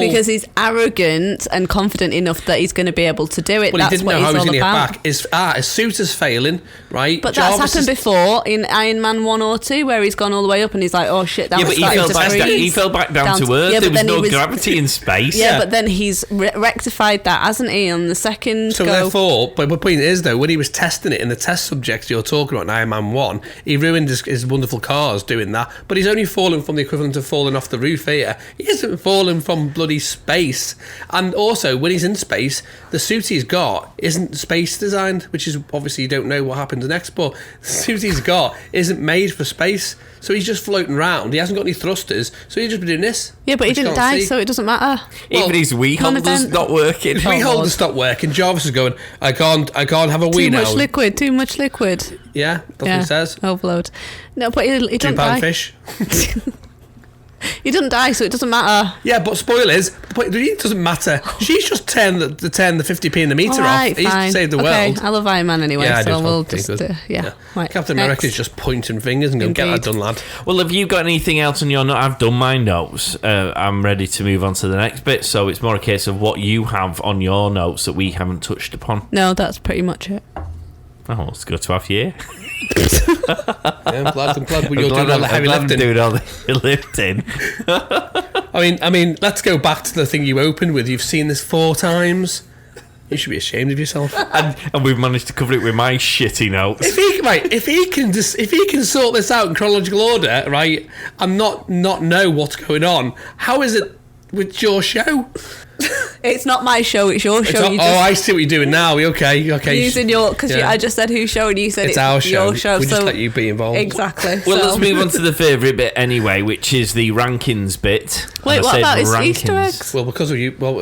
Because he's arrogant and confident enough that he's going to be able to do it. Well, that's he didn't what know he's how he was all going to about. get back. His suit is failing, right? But that's happened before in Iron Man 1 or 2, where he's gone all the way up and he's like, oh shit, that was he fell back down to Earth. There was no gravity in space. Yeah, but then he's rectified that, hasn't he, on the second So therefore, but the point is, though, when he was testing it in the test subjects you're talking about in Iron Man 1, he ruined his wonderful cars doing that, but he's only fallen from the equivalent of falling off the roof here. He isn't falling from bloody space. And also, when he's in space, the suit he's got isn't space designed, which is obviously you don't know what happens next, but the suit he's got isn't made for space. So he's just floating around. He hasn't got any thrusters, so he's just been doing this. Yeah, but he didn't die, so it doesn't matter. Even his Wii holder's not working. His Wii holder stopped working. Jarvis is going, I can't have a Wii now. Too much liquid. Yeah, that's what he says. Overload. No, but he doesn't die. fish. He doesn't die, so it doesn't matter. Yeah, but spoilers, it doesn't matter. She's just turned the 50p in the meter right, off. He's fine. saved the world. I love Iron Man anyway, so we'll just... Right, Captain America's just pointing fingers and going, get that done, lad. Well, have you got anything else on your notes? I've done my notes. I'm ready to move on to the next bit, so it's more a case of what you have on your notes that we haven't touched upon. No, that's pretty much it. Oh, it's good to have you. I'm glad you're doing all the heavy lifting. Doing all the lifting. I mean, let's go back to the thing you opened with. You've seen this 4 times. You should be ashamed of yourself. And we've managed to cover it with my shitty notes. If he can sort this out in chronological order, right, and not know what's going on, how is it with your show? It's not my show, it's your show. I see what you're doing now. Okay. Using your... Because I just said whose show and you said it's our show. Your show. We just let you be involved. Exactly. Well, let's move on to the favourite bit anyway, which is the rankings bit. Wait, what about his Easter eggs? Well, because of you... Well,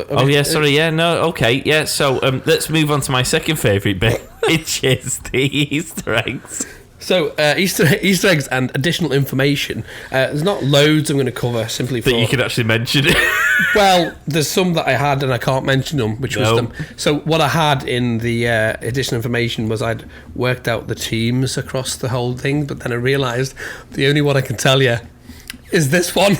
So let's move on to my second favourite bit, which is the Easter eggs. So, Easter eggs and additional information. There's not loads I'm going to cover simply for... That you can actually mention it. Well, there's some that I had and I can't mention them, which was them. So what I had in the additional information was I'd worked out the teams across the whole thing, but then I realised the only one I can tell you is this one,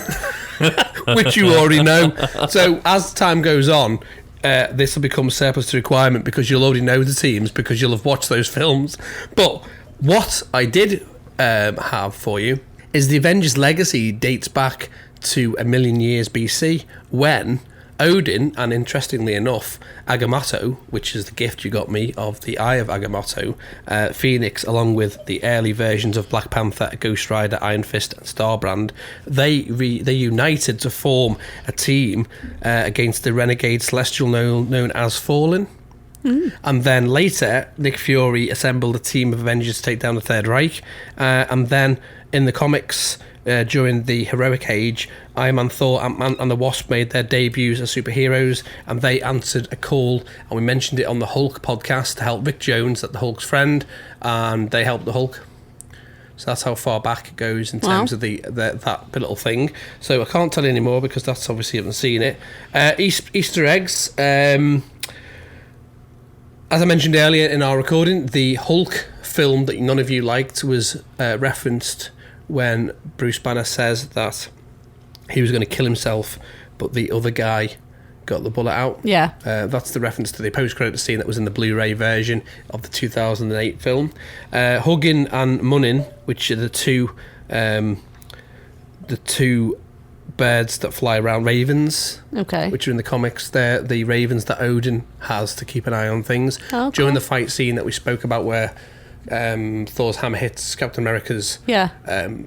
which you already know. So as time goes on, this will become surplus to requirement because you'll already know the teams because you'll have watched those films. But what I did have for you is the Avengers Legacy dates back to 1,000,000 years BC, when Odin, and interestingly enough, Agamotto, which is the gift you got me of the Eye of Agamotto, Phoenix, along with the early versions of Black Panther, Ghost Rider, Iron Fist, and Starbrand, they united to form a team against the renegade Celestial known as Fallen. And then later, Nick Fury assembled a team of Avengers to take down the Third Reich. And then in the comics, during the Heroic Age, Iron Man, Thor, Ant-Man and the Wasp made their debuts as superheroes, and they answered a call, and we mentioned it on the Hulk podcast, to help Vic Jones, the Hulk's friend, and they helped the Hulk. So that's how far back it goes in terms of that little thing. So I can't tell you anymore because that's obviously you haven't seen it. Easter eggs. As I mentioned earlier in our recording, the Hulk film that none of you liked was referenced when Bruce Banner says that he was going to kill himself, but the other guy got the bullet out. Yeah. That's the reference to the post-credit scene that was in the Blu-ray version of the 2008 film. Huggin and Munnin, which are the two birds that fly around, ravens, which are in the comics. They're the ravens that Odin has to keep an eye on things. During the fight scene that we spoke about where Thor's hammer hits Captain America's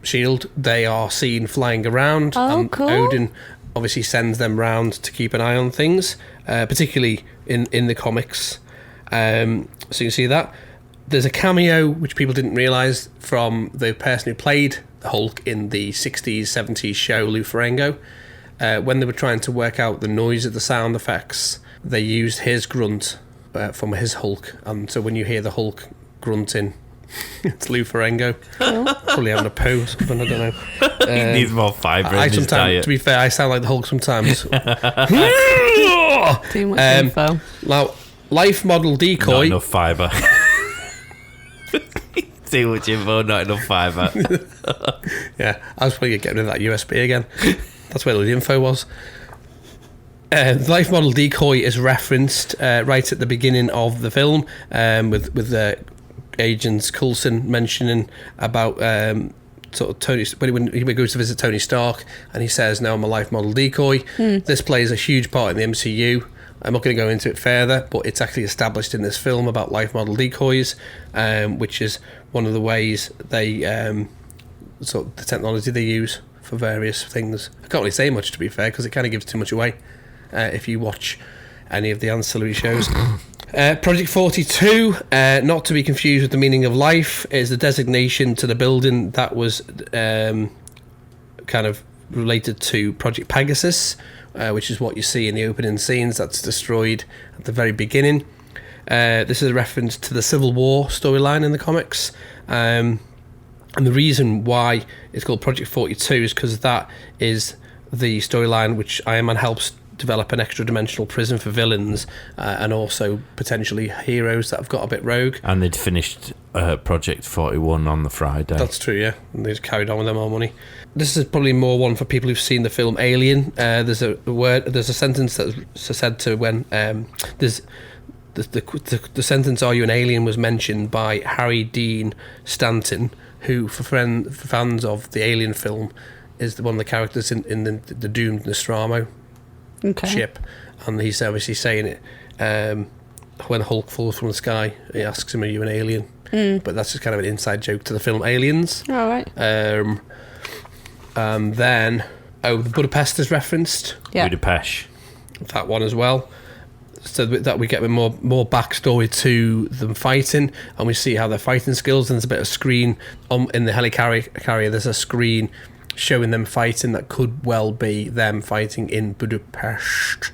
shield, they are seen flying around, and Odin obviously sends them round to keep an eye on things, particularly in the comics. So you can see that. There's a cameo which people didn't realise from the person who played the Hulk in the 60s, 70s show, Lou Ferrigno. When they were trying to work out the noise of the sound effects, they used his grunt from his Hulk, and so when you hear the Hulk grunting, it's Lou Ferrigno. Probably having a poo or something, I don't know. He needs more fibre in his diet. To be fair, I sound like the Hulk sometimes. Too much info. Now, life model decoy. Not enough fibre. Too much info, not enough fibre. Yeah, I was probably getting rid of that USB again. That's where the info was. The life model decoy is referenced right at the beginning of the film, with Agent Coulson mentioning about sort of Tony when he goes to visit Tony Stark, and he says, "No, I'm a life model decoy." This plays a huge part in the MCU. I'm not going to go into it further, but it's actually established in this film about life model decoys, which is one of the ways they sort of the technology they use for various things. I can't really say much, to be fair, because it kind of gives too much away if you watch any of the ancillary shows. Project 42, not to be confused with the meaning of life, is the designation to the building that was kind of related to Project Pegasus, which is what you see in the opening scenes. That's destroyed at the very beginning. This is a reference to the Civil War storyline in the comics. And the reason why it's called Project 42 is because that is the storyline which Iron Man helps develop an extra-dimensional prison for villains, and also potentially heroes that have got a bit rogue. And they'd finished Project 41 on the Friday. That's true, yeah. And they just carried on with their more money. This is probably more one for people who've seen the film Alien. There's a sentence that's said to when there's the sentence "Are you an alien?" was mentioned by Harry Dean Stanton, who for fans of the Alien film is one of the characters in the doomed Nostromo ship, and he's obviously saying it when Hulk falls from the sky. He asks him, "Are you an alien?" But that's just kind of an inside joke to the film Aliens. All right. And then Budapest is referenced. Budapest, that one as well, so that we get a more backstory to them fighting, and we see how their fighting skills. And there's a bit of screen in the helicarrier. There's a screen showing them fighting that could well be them fighting in Budapest.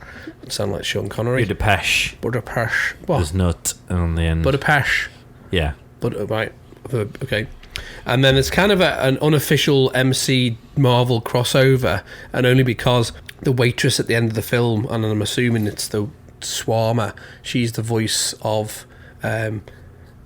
Sound like Sean Connery. Budapest. What? There's nut on the end. Budapest. Yeah. Right. Okay. And then it's kind of an unofficial MC Marvel crossover, and only because the waitress at the end of the film, and I'm assuming it's the Swarmer, she's the voice of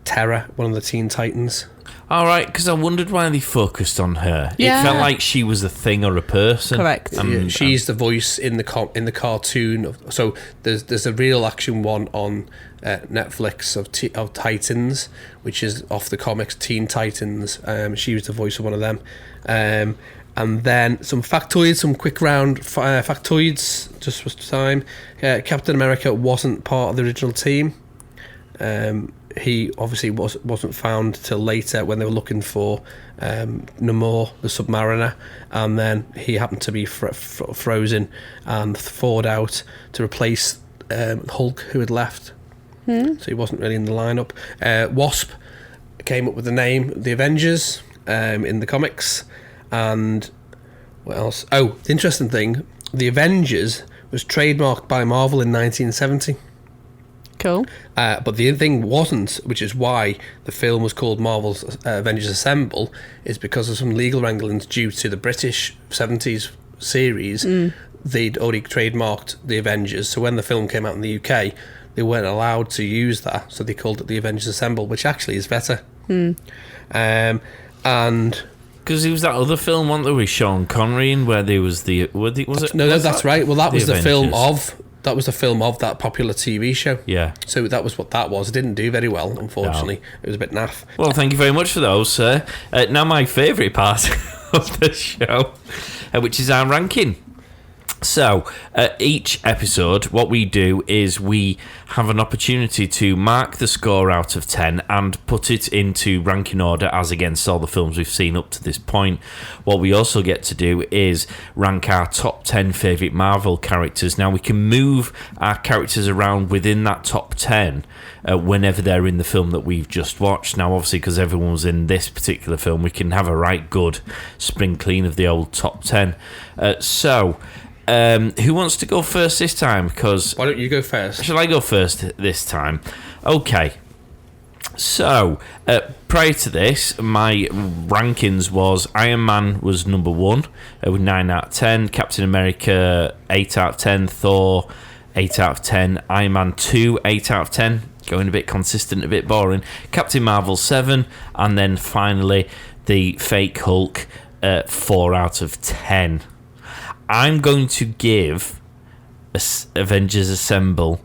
Terra, one of the Teen Titans. All right, because I wondered why they focused on her. Yeah. It felt like she was a thing or a person. Correct. Yeah, she's the voice in the cartoon. So there's a real action one on Netflix of Titans, which is off the comics Teen Titans. She was the voice of one of them. And then some factoids, some quick round factoids, just for time. Captain America wasn't part of the original team. He obviously wasn't found till later when they were looking for Namor, the Submariner, and then he happened to be frozen and thawed out to replace Hulk, who had left. So he wasn't really in the lineup. Wasp came up with the name The Avengers in the comics. And what else? Oh, the interesting thing, The Avengers was trademarked by Marvel in 1970. Cool. But the thing wasn't, which is why the film was called Marvel's Avengers Assemble, is because of some legal wranglings due to the British 70s series. They'd already trademarked the Avengers, so when the film came out in the UK, they weren't allowed to use that, so they called it the Avengers Assemble, which actually is better. And because it was that other film, wasn't there, with Sean Connery, in where there was the... Was it? no, that's right. Well, that was the film Avengers? of... That was the film of that popular TV show. Yeah. So that was what that was. It didn't do very well, unfortunately. No. It was a bit naff. Well, thank you very much for those, sir. Now my favourite part of the show, which is our ranking. So, each episode, what we do is we have an opportunity to mark the score out of 10 and put it into ranking order as against all the films we've seen up to this point. What we also get to do is rank our top 10 favourite Marvel characters. Now, we can move our characters around within that top 10 whenever they're in the film that we've just watched. Now, obviously, because everyone was in this particular film, we can have a right good spring clean of the old top 10. Who wants to go first this time? Because why don't you go first? Shall I go first this time? Okay. So, prior to this, my rankings was Iron Man was number 1 with 9 out of 10, Captain America 8 out of 10, Thor 8 out of 10, Iron Man 2 8 out of 10, going a bit consistent, a bit boring, Captain Marvel 7, and then finally the fake Hulk 4 out of 10. I'm going to give Avengers Assemble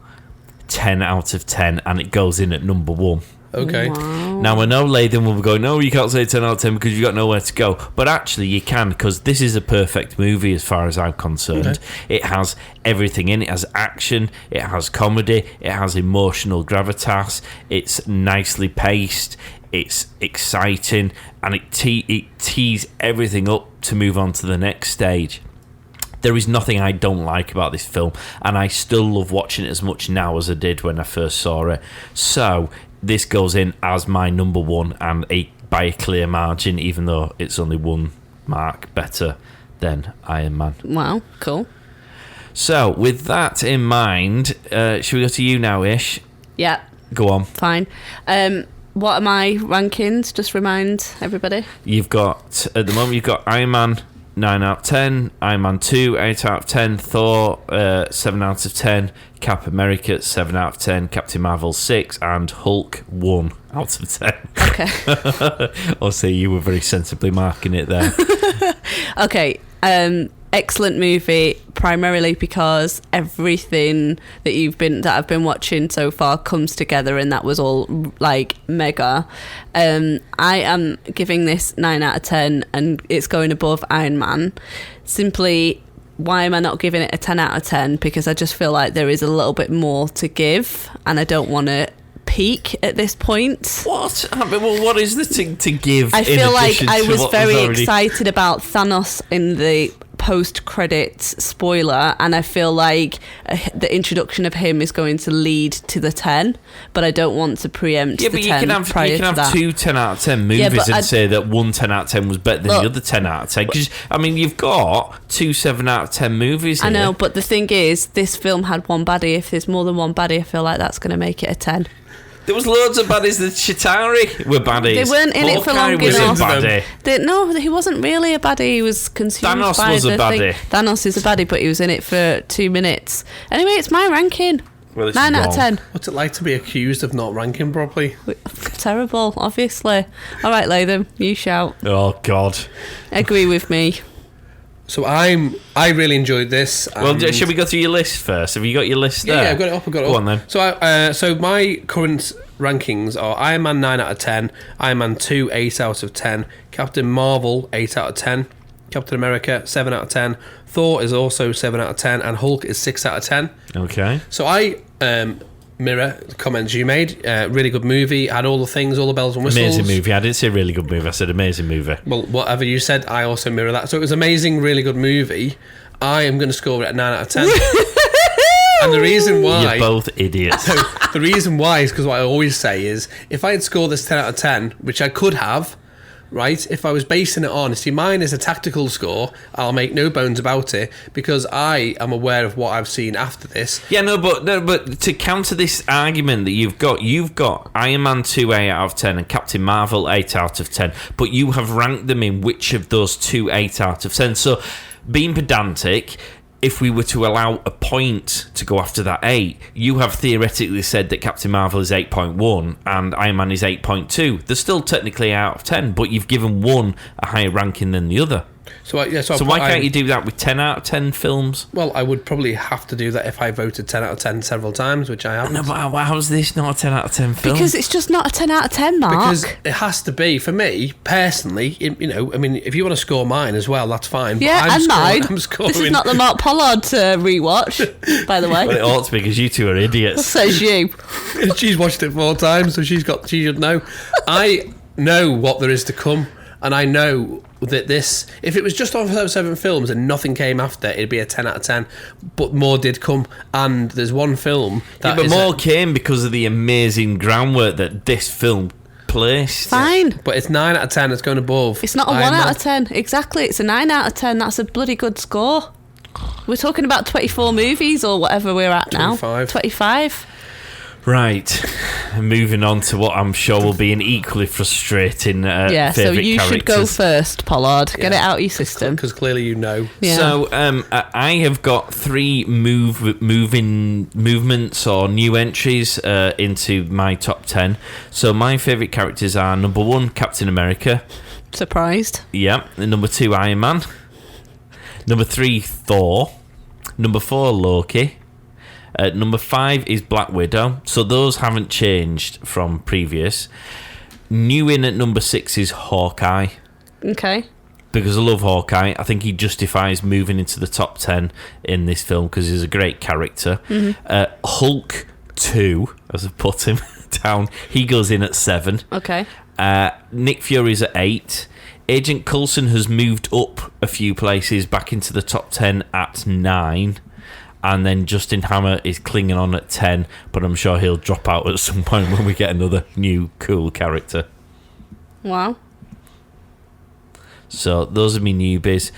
10 out of 10, and it goes in at number 1. Okay. Wow. Now, I know Lathan will be going, no, you can't say 10 out of 10 because you've got nowhere to go. But actually, you can, because this is a perfect movie as far as I'm concerned. Okay. It has everything in it. It has action, it has comedy, it has emotional gravitas, it's nicely paced, it's exciting, and it tees everything up to move on to the next stage. There is nothing I don't like about this film, and I still love watching it as much now as I did when I first saw it. So this goes in as my number 1, and by a clear margin, even though it's only 1 mark better than Iron Man. Wow, cool. So with that in mind, should we go to you now, Ish? Yeah. Go on. Fine. What are my rankings? Just remind everybody. You've got, at the moment, you've got Iron Man 9 out of 10, Iron Man 2 8 out of 10, Thor 7 out of 10, Cap America 7 out of 10, Captain Marvel 6, and Hulk 1 out of 10. Okay. I'll say you were very sensibly marking it there. Okay. Excellent movie, primarily because everything that I've been watching so far comes together, and that was all like mega. I am giving this 9 out of 10, and it's going above Iron Man. Simply, why am I not giving it a 10 out of 10? Because I just feel like there is a little bit more to give, and I don't want to peak at this point. What? Well, what is the thing to give? I feel like I was very already excited about Thanos in the post-credits spoiler, and I feel like the introduction of him is going to lead to the 10, but I don't want to preempt the 10 you can have 2 10 out of 10 movies and say that one 10 out of 10 was better than the other 10 out of 10, because I mean you've got 2 7 out of 10 movies here. I know, but the thing is, this film had one baddie. If there's more than one baddie, I feel like that's going to make it a 10. There was loads of baddies. The Chitauri were baddies. They weren't in it for long was enough. A baddie. No, he wasn't really a baddie. He was consumed Thanos by was the a baddie. thing. Thanos is a baddie, but he was in it for 2 minutes. Anyway, it's my ranking. Well, it's 9 out of wrong. 10. What's it like to be accused of not ranking properly? Terrible, obviously. All right, Latham, you shout. Oh, God. Agree with me. So I really enjoyed this. Well, and- should we go through your list first? Have you got your list there? Yeah, I've got it up. Go on, then. So my current rankings are Iron Man 9 out of 10, Iron Man 2 8 out of 10, Captain Marvel 8 out of 10, Captain America 7 out of 10, Thor is also 7 out of 10, and Hulk is 6 out of 10. Okay. So I mirror the comments you made. Really good movie, had all the things, all the bells and whistles. Amazing movie. I didn't say really good movie. I said amazing movie. Well, whatever you said, I also mirror that. So it was amazing, really good movie. I am going to score it at 9 out of 10. And the reason why... You're both idiots. The reason why is because what I always say is, if I had scored this 10 out of 10, which I could have, right, if I was basing it on, see, mine is a tactical score, I'll make no bones about it, because I am aware of what I've seen after this. Yeah, but to counter this argument that you've got Iron Man 2 8 out of 10 and Captain Marvel 8 out of 10, but you have ranked them in which of those two 8 out of 10. So, being pedantic, if we were to allow a point to go after that 8, you have theoretically said that Captain Marvel is 8.1 and Iron Man is 8.2. They're still technically out of 10, but you've given one a higher ranking than the other. So why can't you do that with 10 out of 10 films? Well, I would probably have to do that if I voted 10 out of 10 several times, which I haven't. No, but how's this not a 10 out of 10 film? Because it's just not a 10 out of 10, Mark. Because it has to be, for me, personally, I mean, if you want to score mine as well, that's fine. Yeah, and mine. I'm scoring. This is not the Mark Pollard rewatch, by the way. Well, it ought to be, because you two are idiots. Says you. She's watched it 4 times, so she should know. I know what there is to come, and I know that this, if it was just on those 7 films and nothing came after, it'd be a 10 out of 10, but more did come, and there's one film that but more came because of the amazing groundwork that this film placed. Fine. But it's 9 out of 10, it's going above. It's not a 1 out of 10. Exactly, it's a 9 out of 10. That's a bloody good score. We're talking about 24 movies or whatever we're at 25. now. 25. Right, moving on to what I'm sure will be an equally frustrating Yeah, so favourite you should go characters. first, Pollard. Get it Yeah. out of your system. Because clearly you know. Yeah. So I have got 3 movements or new entries into my top 10. So my favourite characters are number 1, Captain America. Surprised. Yeah. Number 2, Iron Man. Number 3, Thor. Number 4, Loki. Number 5 is Black Widow. So those haven't changed from previous. New in at number 6 is Hawkeye. Okay. Because I love Hawkeye. I think he justifies moving into the top 10 in this film because he's a great character. Mm-hmm. Hulk 2, as I put him down, he goes in at 7. Okay. Nick Fury's at 8. Agent Coulson has moved up a few places back into the top 10 at 9. And then Justin Hammer is clinging on at 10, but I'm sure he'll drop out at some point when we get another new cool character. Wow. So those are my newbies.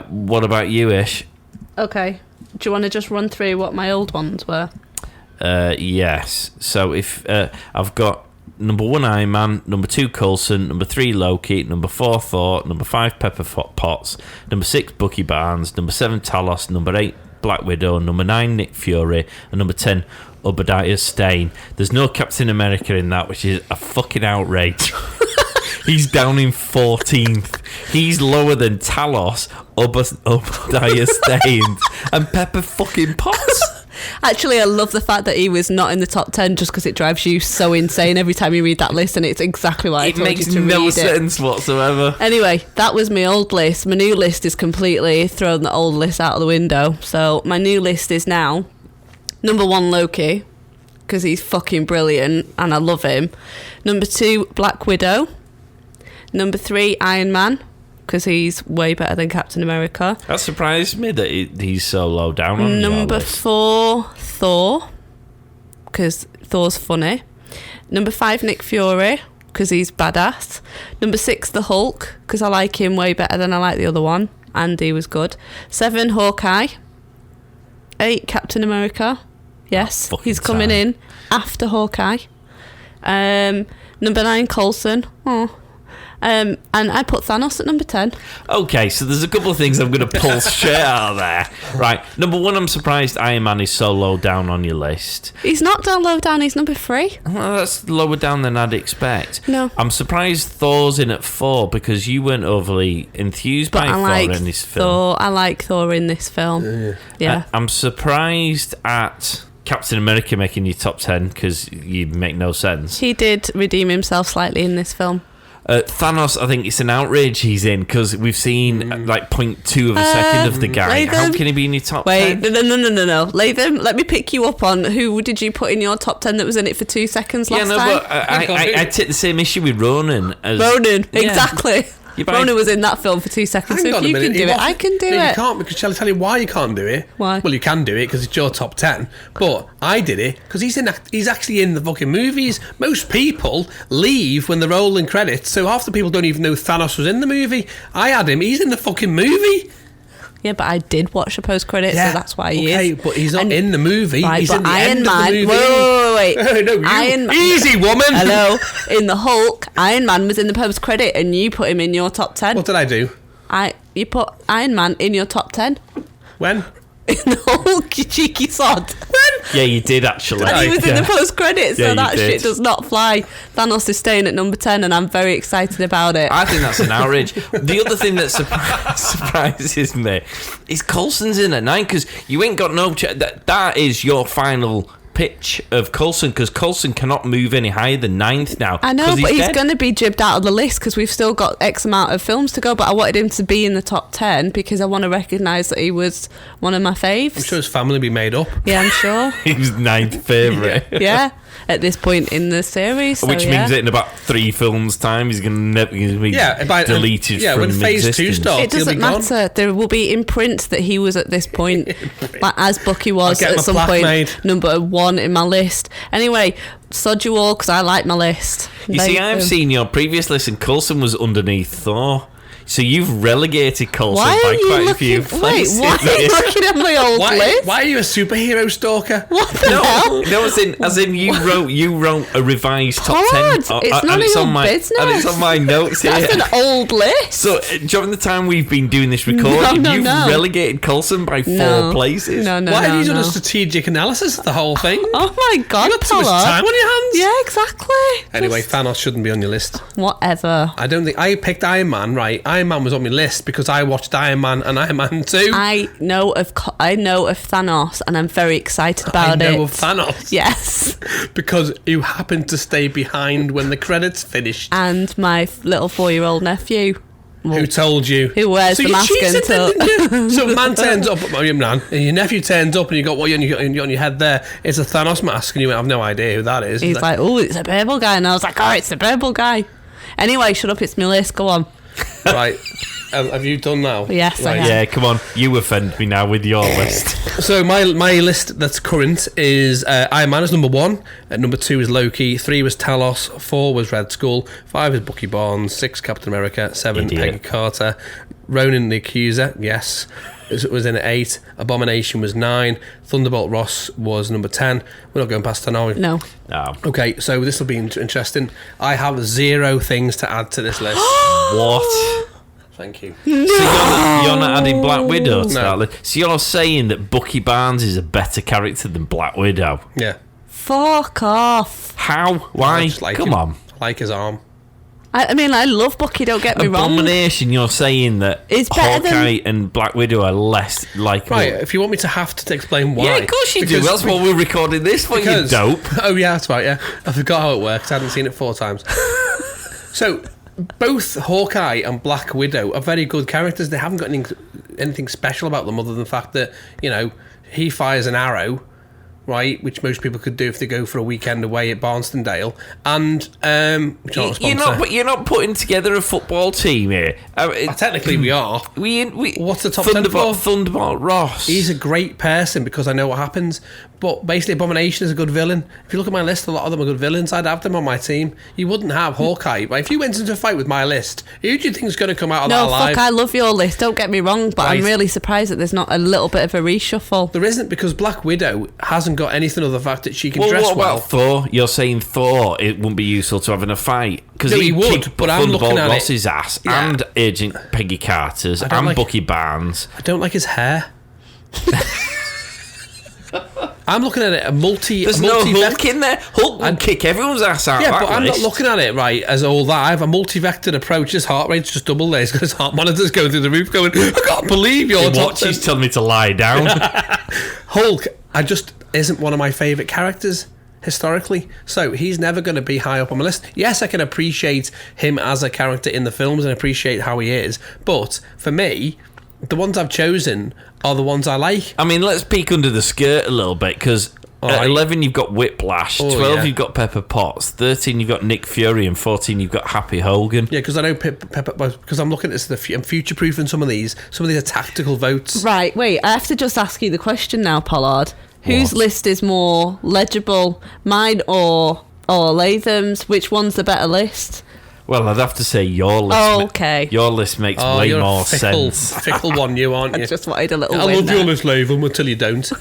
What about you, Ish? Okay. Do you want to just run through what my old ones were? Yes. So if I've got number 1 Iron Man, number 2 Coulson, number 3 Loki, number 4 Thor, number 5 Pepper Potts, number 6 Bucky Barnes, number 7 Talos, number 8 Black Widow, number 9 Nick Fury, and number 10 Obadiah Stane. There's no Captain America in that, which is a fucking outrage. He's down in 14th. He's lower than Talos, Obadiah Stane, and Pepper fucking Potts. Actually, I love the fact that he was not in the top 10 just because it drives you so insane every time you read that list, and it's exactly why I told makes you to no read it. sense whatsoever. Anyway, that was my old list. My new list is completely thrown the old list out of the window. So my new list is now number 1 Loki, because he's fucking brilliant and I love him. Number 2 Black Widow. Number 3 Iron Man, because he's way better than Captain America. That surprised me that he's so low down on your Number list. 4 Thor, because Thor's funny. Number 5 Nick Fury, because he's badass. Number 6 the Hulk, because I like him way better than I like the other one, and he was good. 7 Hawkeye. 8 Captain America. Yes, he's coming in after Hawkeye. Number 9 Coulson. Oh. And I put Thanos at number 10. Okay, so there's a couple of things I'm going to pull straight out of there. Right, number one, I'm surprised Iron Man is so low down on your list. He's not low down, he's number 3. Well, that's lower down than I'd expect. No. I'm surprised Thor's in at 4 because you weren't overly enthused by Thor in this film. I like Thor in this film. Yeah. I'm surprised at Captain America making your top 10 because you make no sense. He did redeem himself slightly in this film. Thanos, I think it's an outrage he's in because we've seen like 0.2 of a second of the guy. Latham, how can he be in your top 10? Wait, no. Latham, let me pick you up on who did you put in your top 10 that was in it for 2 seconds last time? But I take the same issue with Ronan. Ronan, exactly. Ronan was in that film for 2 seconds, so if you can do it, I can do it. You can't, because shall I tell you why you can't do it? Why? Well, you can do it because it's your top 10, but I did it because he's actually in the fucking movies. Most people leave when they're rolling credits, so half the people don't even know Thanos was in the movie. I had him, he's in the fucking movie. Yeah, but I did watch the post-credits, so that's why he is. Okay, but he's not in the movie. Right, he's but in the Iron end Man, of the movie. Wait. No, Iron Man. Easy, woman. Hello. In the Hulk, Iron Man was in the post-credit, and you put him in your top 10. What did I do? You put Iron Man in your top 10. When? In the Hulk, you cheeky sod. Yeah, you did actually. And he was in the post-credits, so Yeah, that you did. shit does not fly. Thanos is staying at number 10, and I'm very excited about it. I think that's an outrage. The other thing that surprises me is Coulson's in at 9 because you ain't got no... That is your final pitch of Coulson because Coulson cannot move any higher than 9th now. I know, but he's dead. going to be jibbed out of the list because we've still got X amount of films to go, but I wanted him to be in the top 10 because I want to recognise that he was one of my faves. I'm sure his family will be made up. Yeah, I'm sure. He was 9th favourite. Yeah, at this point in the series. So Which means that in about 3 films' time, he's going to be deleted from when phase existence. 2 starts, it doesn't he'll be matter. gone. There will be imprints that he was at this point, like as Bucky was I'll get at my some plaque point, made. number 1 in my list. Anyway, sod you all because I like my list. You see, I've seen your previous list and Coulson was underneath Thor. So you've relegated Coulson by quite a few places. Wait, why are you looking at my old list? Why are you a superhero stalker? What the hell? No, as in you wrote a revised top Todd, 10. it's none of your business. And it's on my notes here. That's an old list. So during the time we've been doing this recording, you've relegated Coulson by 4 places. No. Why have you done a strategic analysis of the whole thing? Oh my God, You got too much Paula. time on your hands. Yeah, exactly. Anyway, Thanos shouldn't be on your list. Whatever. I don't think I picked Iron Man. Right, Iron Man was on my list because I watched Iron Man and Iron Man 2. I know of Thanos, and I'm very excited about it. I know of Thanos. Yes. Because you happened to stay behind when the credits finished. And my little 4-year-old nephew. Who told you? Who wears the you mask cheated, until... didn't you? So man turns up, and your nephew turns up and you got what on your head there. It's a Thanos mask and you went, I've no idea who that is. He's like, oh, it's a purple guy. And I was like, oh, it's a purple guy. Anyway, shut up, it's my list. Go on. Right. Have you done now? Yes, I Right. have. Yeah, come on. You offend me now with your list. So my list that's current is Iron Man is number 1. Number 2 is Loki. 3 was Talos. 4 was Red Skull. 5 is Bucky Barnes. 6 Captain America. 7 Idiot. Peggy Carter. Ronan the Accuser. Yes. It was in at 8. Abomination was 9. Thunderbolt Ross was number 10. We're not going past 10, are we? No. No. Okay, so this will be interesting. I have 0 things to add to this list. What? Thank you. So you're not adding Black Widow to No. that list? So you're saying that Bucky Barnes is a better character than Black Widow? Yeah. Fuck off. How? Why? I just like Come him. on. I like his arm. I mean, I love Bucky, don't get me wrong. Abomination, you're saying that It's better Hawkeye and Black Widow are less likable. Right, if you want me to have to explain why. Yeah, of course you do. Because- That's what we're recording this for, you dope. Oh, yeah, that's right, yeah. I forgot how it works. I hadn't seen it 4 times. So, both Hawkeye and Black Widow are very good characters. They haven't got anything special about them other than the fact that, he fires an arrow, right, which most people could do if they go for a weekend away at Barnstondale, and which aren't a sponsor. You're not putting together a football team here. Technically, we are. We What's the top 10 for? Thunderbolt Ross. He's a great person because I know what happens. But basically, Abomination is a good villain. If you look at my list, a lot of them are good villains. I'd have them on my team. You wouldn't have Hawkeye. But if you went into a fight with my list, who do you think is going to come out of that alive? No, fuck, I love your list. Don't get me wrong, but I'm really surprised that there's not a little bit of a reshuffle. There isn't, because Black Widow hasn't got anything other than the fact that she can dress what well. about Thor? You're saying Thor, it wouldn't be useful to have in a fight? Because he would, but I'm looking at Ross's ass, and Agent Peggy Carter's, and Bucky Barnes. I don't like his hair. I'm looking at it There's no Hulk in there. Hulk would kick everyone's ass out. Yeah, but I'm not looking at it right as all that. I have a multi-vectored approach. His heart rate's just double there. He's got his heart monitors going through the roof going, I can't believe you're He's telling me to lie down. Hulk, isn't one of my favourite characters historically, so he's never going to be high up on my list. Yes, I can appreciate him as a character in the films and appreciate how he is, but for me, the ones I've chosen are the ones I like. I mean, let's peek under the skirt a little bit, because at 11 you've got Whiplash, 12 you've got Pepper Potts, 13 you've got Nick Fury, and 14 you've got Happy Hogan. Yeah, because I know Pepper, because I'm looking at this, I'm future-proofing some of these. Some of these are tactical votes. Right, wait, I have to just ask you the question now, Pollard. Whose list is more legible, mine or Latham's? Which one's the better list? Well, I'd have to say your list. Oh, okay. Your list makes way more sense. Fickle one, you aren't you? I just wanted a little I win love there. your list, Latham, until you don't.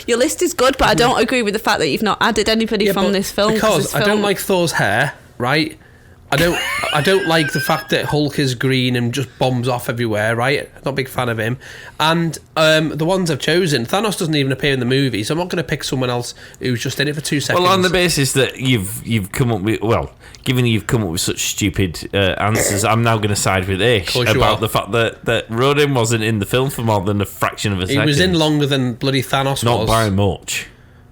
Your list is good, but I don't agree with the fact that you've not added anybody from this film. Because I don't like Thor's hair, right? I don't like the fact that Hulk is green and just bombs off everywhere, right? Not a big fan of him. And the ones I've chosen, Thanos doesn't even appear in the movie, so I'm not going to pick someone else who's just in it for 2 seconds. Well, on the basis that you've come up with, given that you've come up with such stupid answers, I'm now going to side with Ish about the fact that Rodin wasn't in the film for more than a fraction of a second. He was in longer than bloody Thanos was. Not by much.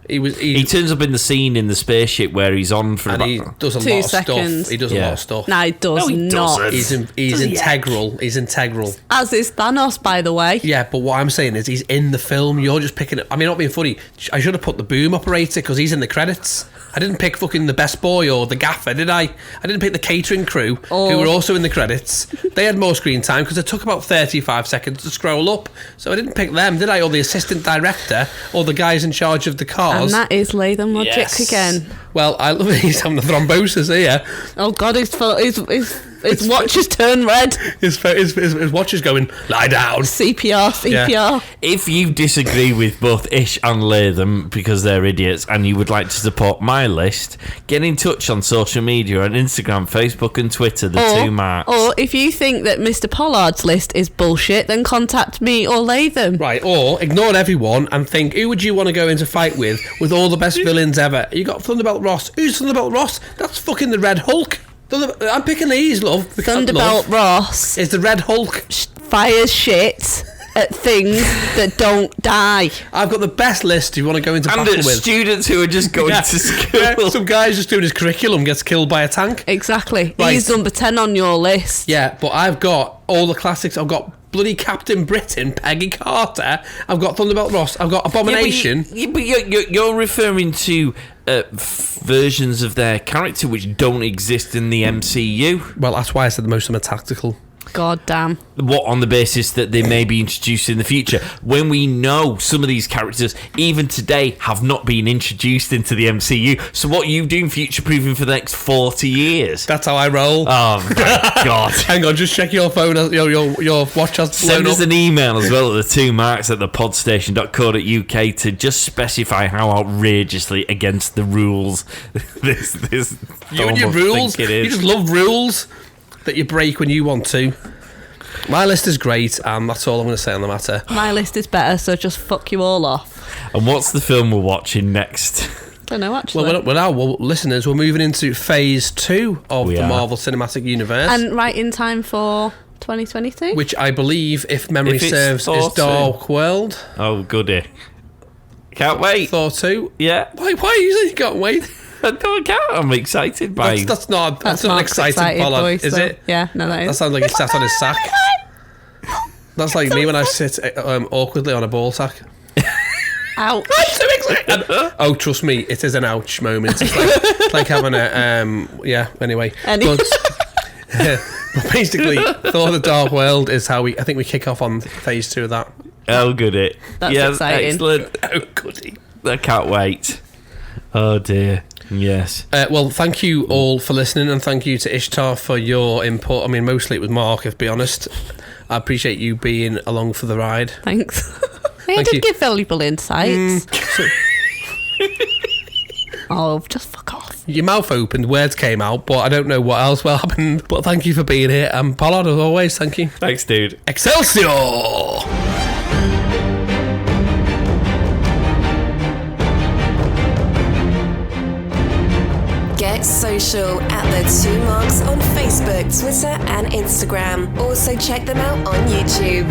He turns up in the scene in the spaceship where he's on for he does a 2 lot of seconds. stuff. He does a lot of stuff. No, he does not. Doesn't. He's integral. He's integral. As is Thanos, by the way. Yeah, but what I'm saying is he's in the film. You're just picking it. I mean, not being funny. I should have put the boom operator because he's in the credits. I didn't pick fucking the best boy or the gaffer, did I? I didn't pick the catering crew, who were also in the credits. They had more screen time because it took about 35 seconds to scroll up. So I didn't pick them, did I? Or the assistant director, or the guys in charge of the cars. And that is Latham logic again. Well, I love he's having the thrombosis here. Oh God, his watch has turned red. His watch is going, lie down. CPR. Yeah. If you disagree with both Ish and Latham because they're idiots and you would like to support my list, get in touch on social media on Instagram, Facebook and Twitter, the 2 marks. Or if you think that Mr. Pollard's list is bullshit, then contact me or Latham. Right, or ignore everyone and think, who would you want to go into fight with all the best villains ever? You got Thunderbolt Ross. Who's Thunderbolt Ross? That's fucking the Red Hulk. I'm picking these, love. Thunderbolt Ross is the Red Hulk. Fires shit at things that don't die. I've got the best list if you want to go into battle with. Students who are just going to school. Yeah, some guy's just doing his curriculum gets killed by a tank. Exactly. Right. He's number 10 on your list. Yeah, but I've got all the classics. I've got bloody Captain Britain, Peggy Carter. I've got Thunderbolt Ross. I've got Abomination. But you're referring to versions of their character which don't exist in the MCU. Well, that's why I said the most of them are tactical. God damn. What, on the basis that they may be introduced in the future, when we know some of these characters, even today, have not been introduced into the MCU. So what are you doing future-proofing for the next 40 years? That's how I roll. Oh, my God. Hang on, just check your phone. Your watch has blown Send us up. an email as well at the 2 marks at thepodstation.co.uk to just specify how outrageously against the rules this You and your rules. You just love rules that you break when you want to. My list is great, and that's all I'm going to say on the matter. My list is better, so just fuck you all off. And what's the film we're watching next? Don't know, actually. Well, listeners, we're moving into phase 2 of the Marvel Cinematic Universe. And right in time for 2022? Which I believe, if memory serves, is Dark World. Oh, goody. Can't wait. Thor 2. Yeah. Why you say you can't wait? I can't. I'm excited by That's not an exciting Pollard, voice, is it? Yeah, no, that is. That sounds like he sat on his sack. That's like me when I sit awkwardly on a ball sack. Ouch. I'm so excited. Oh, trust me, it is an ouch moment. It's like having a anyway. But basically, Thor: The Dark World is how I think we kick off on phase 2 of that. Oh, goody. That's exciting. Excellent. Oh, goody. I can't wait. Oh dear. Yes. Well, thank you all for listening, and thank you to Ishtar for your input. I mean, mostly it was Mark, if be honest. I appreciate you being along for the ride. Thanks. I did give valuable insights. Oh, just fuck off. Your mouth opened, words came out, but I don't know what else will happen. But thank you for being here, and Pollard, as always, thank you. Thanks, dude. Excelsior! Get social at the Two Marks on Facebook, Twitter, and Instagram. Also check them out on YouTube.